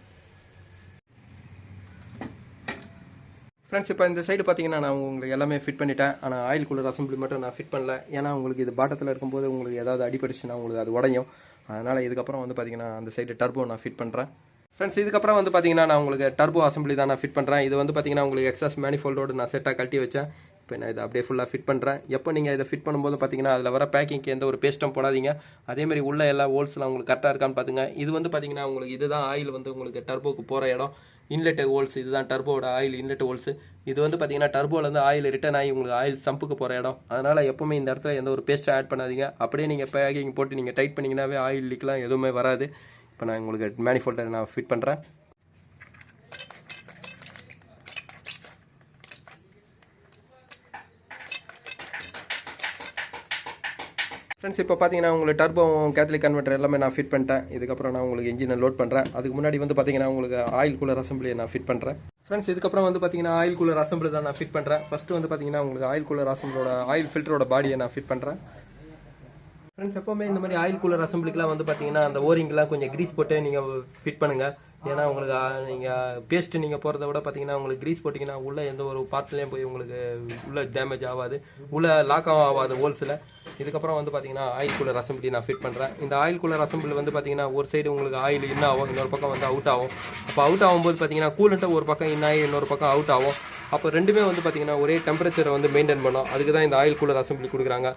ஃப்ரெண்ட்ஸ் இப்போ இந்த சைடு பார்த்தீங்கன்னா நான் உங்களுக்கு எல்லாமே ஃபிட் பண்ணிட்டேன். ஆனால் ஆயில் கூலர் அசம்பிளி மட்டும் நான் ஃபிட் பண்ணல. ஏன்னா உங்களுக்கு இது பாட்டத்தில் இருக்கும்போது உங்களுக்கு ஏதாவது அடிபட்டுச்சுன்னா உங்களுக்கு அது உடையும். அதனால் இதுக்கப்புறம் வந்து பார்த்தீங்கன்னா அந்த சைடு டர்போ நான் ஃபிட் பண்ணுறேன். ஃப்ரெண்ட்ஸ் இதுக்கப்புறம் வந்து பார்த்தீங்கன்னா நான் உங்களுக்கு டர்போ அசம்பிளி தான் நான் ஃபிட் பண்ணுறேன். இது வந்து பார்த்தீங்கன்னா உங்களுக்கு எக்ஸாஸ் மேனிஃபோல்டோடு நான் செட்டாக கட்டி வச்சேன். இப்போ நான் இதை அப்படியே ஃபுல்லாக ஃபிட் பண்ணுறேன். எப்போ நீங்கள் இதை ஃபிட் பண்ணும்போது பார்த்தீங்கன்னா அதில் வர பேக்கிங்க்கு எந்த ஒரு பேஸ்ட்டும் போடாதீங்க. அதேமாதிரி உள்ள எல்லா ஹோல்ஸ்லாம் உங்களுக்கு கரெக்டாக இருக்கான்னு பார்த்துங்க. இது வந்து பார்த்தீங்கன்னா உங்களுக்கு இதுதான் ஆயில் வந்து உங்களுக்கு டர்போக்கு போகிற இடம். இன்லெட் ஹோல்ஸ் இதுதான் டர்போட ஆயில் இன்லெட் ஹோல்ஸ். இது வந்து பார்த்தீங்கன்னா டர்போலேருந்து ஆயில் ரிட்டர்ன் ஆகி உங்களுக்கு ஆயில் சம்புக்கு போகிற இடம். அதனால் எப்போவுமே இந்த இடத்துல எந்த ஒரு பேஸ்ட்டை ஆட் பண்ணாதீங்க. அப்படியே நீங்கள் பேக்கிங் போட்டு நீங்கள் டைட் பண்ணிங்கன்னாவே ஆயில் லீக்லாம் எதுவுமே வராது. இப்போ நான் உங்களுக்கு மேனிஃபோல்டை நான் ஃபிட் பண்ணுறேன். ஃப்ரெண்ட்ஸ் இப்போ பார்த்தீங்கன்னா உங்களுக்கு டர்போ கேத்தலிக் கன்வெர்ட்டர் எல்லாமே நான் ஃபிட் பண்ணிட்டேன். இதுக்கப்புறம் நான் உங்களுக்கு இன்ஜினை லோட் பண்ணுறேன். அதுக்கு முன்னாடி வந்து பார்த்தீங்கன்னா உங்களுக்கு ஆயில் கூலர் அசம்பிளியை நான் ஃபிட் பண்ணுறேன். ஃப்ரெண்ட்ஸ் இதுக்கப்புறம் வந்து பார்த்தீங்கன்னா ஆயில் கூலர் அசம்பிளி தான் நான் ஃபிட் பண்ணுறேன். ஃபஸ்ட்டு வந்து பார்த்தீங்கன்னா உங்களுக்கு ஆயில் கூலர் அசம்பிளோட ஆயில் ஃபில்டரோட பாடியை நான் ஃபிட் பண்ணுறேன். ஃப்ரெண்ட்ஸ் எப்போவுமே இந்த மாதிரி ஆயில் கூலர் அசம்பிளிக்கெலாம் வந்து பார்த்தீங்கன்னா அந்த ஓரிங்கெலாம் கொஞ்சம் க்ரீஸ் போட்டு நீங்கள் ஃபிட் பண்ணுங்கள். ஏன்னா உங்களுக்கு நீங்கள் பேஸ்ட்டு நீங்கள் போகிறத விட பார்த்தீங்கன்னா உங்களுக்கு க்ரீஸ் போட்டிங்கன்னா உள்ளே எந்த ஒரு பார்ட்லேயும் போய் உங்களுக்கு உள்ளே டேமேஜ் ஆகாது, உள்ளே லாக்காகவும் ஆகாது ஹோல்ஸில். இதுக்கப்புறம் வந்து பார்த்தீங்கன்னா ஆயில் கூலர் அசம்பிளி நான் ஃபிட் பண்ணுறேன். இந்த ஆயில் கூலர் அசம்பிளி வந்து பார்த்தீங்கன்னா ஒரு சைடு உங்களுக்கு ஆயில் இன் ஆகும், இன்னொரு பக்கம் வந்து அவுட் ஆகும். அப்போ அவுட் ஆகும்போது பார்த்தீங்கன்னா கூலண்ட்டை ஒரு பக்கம் இன் ஆகி இன்னொரு பக்கம் அவுட் ஆகும். அப்போ ரெண்டுமே வந்து பார்த்தீங்கன்னா ஒரே டெம்பரேச்சரை வந்து மெயின்டைன் பண்ணும். அதுக்கு தான் இந்த ஆயில் கூலர் அசம்பிளி கொடுக்குறாங்க.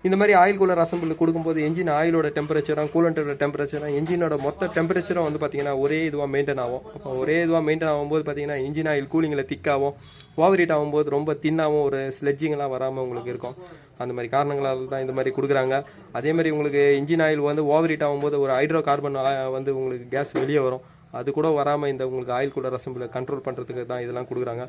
இந்த மாதிரி ஆயில் கூலர் அசம்பிளி கொடுக்கும்போது என்ஜின் ஆயிலோட டெம்பரேச்சரும் கூலண்டோட டெம்பரேச்சரும் என்ஜினோட மொத்த டெம்பரேச்சரும் வந்து பார்த்தீங்கன்னா ஒரே இதுவாக மெயின்டைன் ஆகும். அப்போ ஒரே இதுவாக மெயின்டைன் ஆகும்போது பார்த்தீங்கன்னா இன்ஜின் ஆயில் கூலிங்கில் திக்காகவும் ஓவர் ஹீட் ஆகும்போது ரொம்ப தின்னாகவும் ஒரு ஸ்லெட்ஜிங்லாம் வராமல் உங்களுக்கு இருக்கும். அந்த மாதிரி காரணங்களால் தான் இந்த மாதிரி கொடுக்குறாங்க. அதேமாதிரி உங்களுக்கு இன்ஜின் ஆயில் வந்து ஓவர் ஹீட் ஆகும்போது ஒரு ஹைட்ரோ கார்பன் வந்து உங்களுக்கு கேஸ் வெளியே வரும். அது கூட வராமல் இந்த உங்களுக்கு ஆயில் கூலர் அசம்பிளை கண்ட்ரோல் பண்ணுறதுக்கு தான் இதெல்லாம் கொடுக்குறாங்க.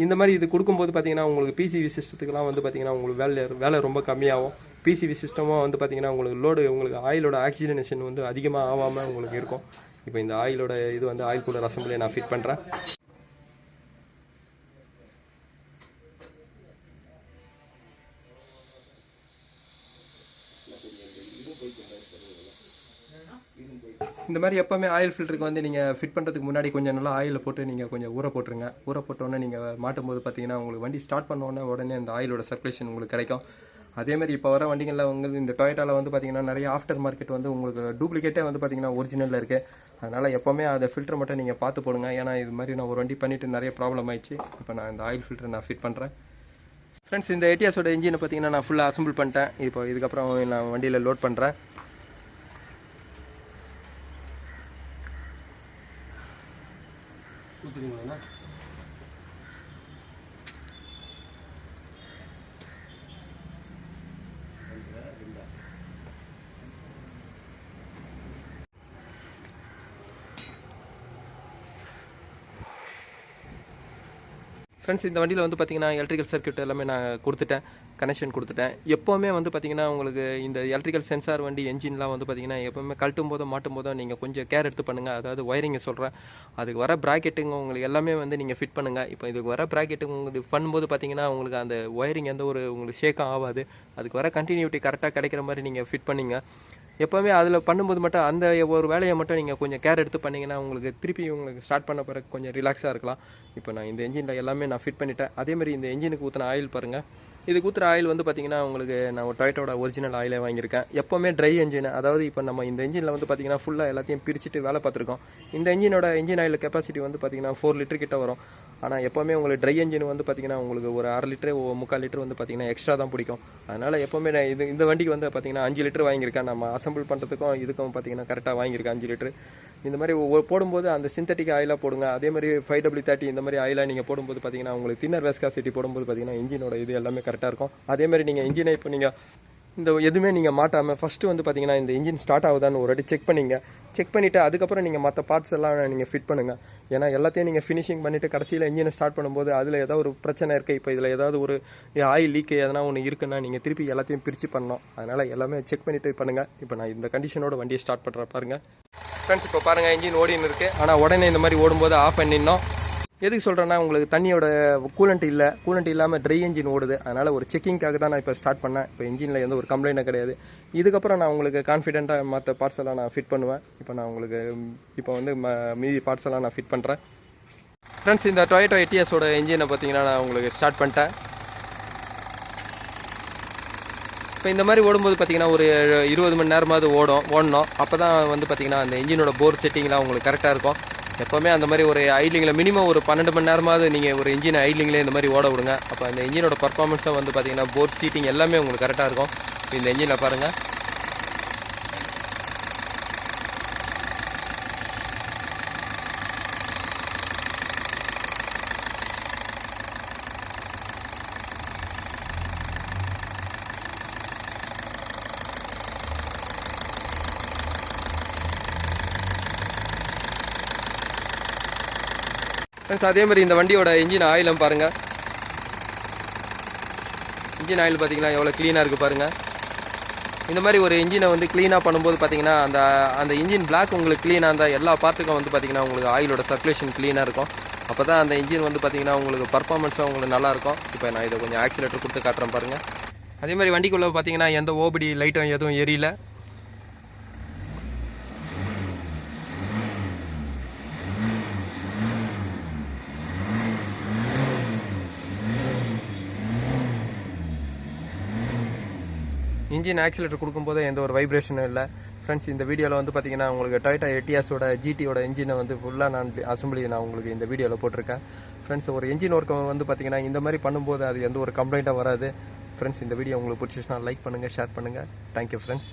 இந்த மாதிரி இது கொடுக்கும்போது பார்த்தீங்கன்னா உங்களுக்கு பிசிவி சிஸ்டத்துக்குலாம் வந்து பார்த்தீங்கன்னா உங்களுக்கு வேலை ரொம்ப கம்மியாகும். பிசிவி சிஸ்டமும் வந்து பார்த்தீங்கன்னா உங்களுக்கு லோடு உங்களுக்கு ஆயிலோட ஆக்சிஜனேஷன் வந்து அதிகமாக ஆகாமல் உங்களுக்கு இருக்கும். இப்போ இந்த ஆயிலோட இது வந்து ஆயில் கூலர் அசம்பிளியை நான் ஃபிட் பண்ணுறேன். இந்த மாதிரி எப்போவுமே ஆயில் ஃபில்டருக்கு வந்து நீங்கள் ஃபிட் பண்ணுறதுக்கு முன்னாடி கொஞ்சம் நல்லா ஆயிலில் போட்டு நீங்கள் கொஞ்சம் ஊற போட்டுருங்க. ஊற போட்டோன்னே நீங்கள் மாட்டும்போது பார்த்தீங்கன்னா உங்களுக்கு வண்டி ஸ்டார்ட் உடனே அந்த ஆயிலோட சர்க்குலேஷன் உங்களுக்கு கிடைக்கும். அதேமாதிரி இப்போ வர வண்டிகளில் உங்களுக்கு இந்த டொயோட்டாவில் வந்து பார்த்தீங்கன்னா நிறைய ஆஃப்டர் மார்க்கெட் வந்து உங்களுக்கு டூப்ளிகேட்டே வந்து பார்த்தீங்கன்னா ஒரிஜினலில் இருக்குது. அதனால் எப்போவுமே அதை ஃபில்டர் மட்டும் நீங்கள் பார்த்து போடுங்க. ஏன்னா இது மாதிரி நான் ஒரு வண்டி பண்ணிவிட்டு நிறைய ப்ராப்ளம் ஆயிடுச்சு. இப்போ நான் இந்த ஆயில் ஃபில்டர் நான் ஃபிட் பண்ணுறேன். ஃப்ரெண்ட்ஸ் இந்த எட்டியாஸோட இன்ஜினை பார்த்தீங்கன்னா நான் ஃபுல்லாக அசம்பிள் பண்ணிட்டேன். இப்போ இதுக்கப்புறம் நான் வண்டியில் லோட் பண்ணுறேன். ஊற்றுறீங்களா? ஃப்ரெண்ட்ஸ் இந்த வண்டியில் வந்து பார்த்தீங்கன்னா எலக்ட்ரிக்கல் சர்க்யூட் எல்லாமே நான் கொடுத்துட்டேன், கனெக்ஷன் கொடுத்துட்டேன். எப்போவுமே வந்து பார்த்தீங்கன்னா உங்களுக்கு இந்த எலக்ட்ரிக்கல் சென்சார் வண்டி என்ஜின்லாம் வந்து பார்த்தீங்கன்னா எப்போவுமே கழட்டும் போதும் மாட்டும் போதும் நீங்கள் கொஞ்சம் கேர் எடுத்து பண்ணுங்கள். அதாவது ஒயரிங்கை சொல்கிறேன். அதுக்கு வர ப்ராக்கெட்டுங்க உங்களுக்கு எல்லாமே வந்து நீங்கள் ஃபிட் பண்ணுங்கள். இப்போ இதுக்கு வர ப்ராக்கெட்டுங்க உங்களுக்கு பண்ணும்போது பார்த்தீங்கன்னா உங்களுக்கு அந்த ஒயரிங் எந்த ஒரு உங்களுக்கு ஷேக்கும் ஆகாது. அதுக்கு வர கண்டினியூட்டி கரெக்டாக கிடைக்கிற மாதிரி நீங்கள் ஃபிட் பண்ணிங்க. எப்போவுமே அதில் பண்ணும்போது மட்டும் அந்த ஒரு வேலையை மட்டும் நீங்கள் கொஞ்சம் கேர் எடுத்து பண்ணிங்கன்னா உங்களுக்கு திருப்பி உங்களுக்கு ஸ்டார்ட் பண்ண பிறகு கொஞ்சம் ரிலாக்ஸாக இருக்கலாம். இப்போ நான் இந்த என்ஜினில் எல்லாமே நான் ஃபிட் பண்ணிட்டேன். அதேமாதிரி இந்த என்ஜினுக்கு ஊற்றின ஆயில் பாருங்கள். இதுக்கு ஊற்றுற ஆயில் வந்து பார்த்தீங்கன்னா உங்களுக்கு நான் ஒரு டொயோட்டோட ஒரிஜினல் ஆயிலே வாங்கியிருக்கேன். எப்போவுமே ட்ரை என்ஜின், அதாவது இப்போ நம்ம இந்த என்ஜினில் வந்து பார்த்தீங்கன்னா ஃபுல்லாக எல்லாத்தையும் பிரிச்சுட்டு வேலை பார்த்துருக்கோம். இந்த இன்ஜின் ஆயில் கெப்பாசிட்டி வந்து பார்த்தீங்கன்னா 4 லிட்டர் கிட்ட வரும். ஆனால் எப்போவுமே உங்களுக்கு ட்ரை என்ஜின் வந்து பார்த்தீங்கன்னா உங்களுக்கு ஒரு 1/2 லிட்டர் 3/4 லிட்டர் வந்து பார்த்தீங்கன்னா எக்ஸ்ட்ரா தான் பிடிக்கும். அதனால் எப்போவுமே நான் இந்த வண்டிக்கு வந்து பார்த்தீங்கன்னா 5 லிட்டர் வாங்கியிருக்கேன். நம்ம அசம்பிள் பண்ணுறதுக்கும் இதுக்கும் பார்த்தீங்கன்னா கரெக்டாக வாங்கியிருக்கேன் 5 லிட்டர். இந்த மாதிரி போடும்போது அந்த சிந்தட்டிக் ஆயிலாக போடுங்க. அதே மாதிரி 5W30 இந்த மாதிரி ஆயிலாக நீங்கள் போடும்போது பார்த்தீங்கன்னா உங்களுக்கு தின்னர் வேஸ்காசிட்டி போடும்போது பார்த்தீங்கன்னா இன்ஜினோட இது எல்லாமே கரெக்டாக இருக்கும். அதே மாதிரி நீங்கள் இன்ஜினை இப்போ நீங்கள் இந்த எதுவுமே நீங்கள் மாட்டாமல் ஃபஸ்ட்டு வந்து பார்த்தீங்கன்னா இந்த இன்ஜின் ஸ்டார்ட் ஆகுதான்னு ஒரு வாட்டி செக் பண்ணிவிட்டு அதுக்கப்புறம் நீங்கள் மற்ற பார்ட்ஸ் எல்லாம் நீங்கள் ஃபிட் பண்ணுங்கள். ஏன்னா எல்லாத்தையும் நீங்கள் ஃபினிஷிங் பண்ணிவிட்டு கடைசியில் இன்ஜினை ஸ்டார்ட் பண்ணும்போது அதில் ஏதாவது ஒரு பிரச்சனை இருக்குது, இப்போ இதில் ஏதாவது ஒரு ஆயில் லீக் எதனா ஒன்று இருக்குன்னா நீங்கள் திருப்பி எல்லாத்தையும் பிரித்து பண்ணணும். அதனால் எல்லாமே செக் பண்ணிவிட்டு பண்ணுங்கள். இப்போ நான் இந்த கண்டிஷனோட வண்டியை ஸ்டார்ட் பண்ணுறேன் பாருங்கள். ஃப்ரெண்ட்ஸ் இப்போ பாருங்கள் இன்ஜின் ஓடின்னு இருக்குது. ஆனால் உடனே இந்த மாதிரி ஓடும்போது ஆஃப் பண்ணிடணும். எதுக்கு சொல்கிறேன்னா உங்களுக்கு தண்ணியோட கூலண்ட் இல்லாமல் ட்ரை இன்ஜின் ஓடுது. அதனால் ஒரு செக்கிங்காக தான் நான் இப்போ ஸ்டார்ட் பண்ணேன். இப்போ இன்ஜினில் எந்த ஒரு கம்ப்ளைண்ட்டும் கிடையாது. இதுக்கப்புறம் நான் உங்களுக்கு கான்ஃபிடென்ட்டாக மற்ற பார்ட்ஸெல்லாம் நான் ஃபிட் பண்ணுவேன். இப்போ நான் உங்களுக்கு மீதி பார்ட்ஸெல்லாம் நான் ஃபிட் பண்ணுறேன். ஃப்ரெண்ட்ஸ் இந்த டொயோட்டா எட்டிஎஸோட இன்ஜினை பார்த்தீங்கன்னா நான் உங்களுக்கு ஸ்டார்ட் பண்ணிட்டேன். இப்போ இந்த மாதிரி ஓடும்போது பார்த்தீங்கன்னா ஒரு 20 மணி நேரமாவது ஓடணும். அப்போ தான் வந்து பார்த்தீங்கன்னா அந்த இன்ஜினோட போர் செட்டிங்லாம் உங்களுக்கு கரெக்டாக இருக்கும். எப்போவுமே அந்த மாதிரி ஒரு ஐட்லிங்கில் மினிமம் ஒரு 12 மணி நேரமாவது நீங்கள் ஒரு இன்ஜின் ஐட்லிங்லேயே இந்த மாதிரி ஓட விடுங்க. அப்போ அந்த இன்ஜினோட பர்ஃபார்மன்ஸும் வந்து பார்த்தீங்கன்னா போர் சீட்டிங் எல்லாமே உங்களுக்கு கரெக்டாக இருக்கும். இந்த இன்ஜினில் பாருங்கள். அதே மாதிரி இந்த வண்டியோட இன்ஜின் ஆயிலும் பாருங்கள். இன்ஜின் ஆயில் பார்த்தீங்கன்னா எவ்வளோ க்ளீனாக இருக்குது பாருங்கள். இந்த மாதிரி ஒரு இன்ஜினை வந்து க்ளீனாக பண்ணும்போது பார்த்தீங்கன்னா அந்த இன்ஜின் பிளாக் உங்களுக்கு க்ளீனாக இருந்தால் எல்லா பார்ட்டுக்கும் வந்து பார்த்தீங்கன்னா உங்களுக்கு ஆயிலோட சர்க்குலேஷன் க்ளீனாக இருக்கும். அப்போ தான் அந்த இன்ஜின் வந்து பார்த்தீங்கன்னா உங்களுக்கு பர்ஃபார்மன்ஸும் உங்களுக்கு நல்லாயிருக்கும். இப்போ நான் இதை கொஞ்சம் ஆக்சிலேட்டர் கொடுத்து காட்டுறேன் பாருங்கள். அதே மாதிரி வண்டிக்குள்ளே பார்த்தீங்கன்னா எந்த ஓபிடி லைட்டும் எதுவும் எரியல. இன்ஜின் ஆக்சிலேட்டர் கொடுக்கும்போது எந்த ஒரு வைப்ரேஷனும் இல்லை. ஃப்ரெண்ட்ஸ் இந்த வீடியோவில் வந்து பார்த்தீங்கன்னா உங்களுக்கு டொயோட்டா எட்டியாஸோட ஜிடியோட இன்ஜினை வந்து ஃபுல்லாக நான் அசம்பிளி நான் உங்களுக்கு இந்த வீடியோவில் போட்டிருக்கேன். ஃப்ரெண்ட்ஸ் ஒரு இன்ஜின் ஒர்க்கை வந்து பார்த்தீங்கன்னா இந்த மாதிரி பண்ணும்போது அது எந்த ஒரு கம்ப்ளைண்ட்டாக வராது. ஃப்ரெண்ட்ஸ் இந்த வீடியோ உங்களுக்கு பிடிச்சிச்சுன்னா லைக் பண்ணுங்கள், ஷேர் பண்ணுங்கள். Thank you friends.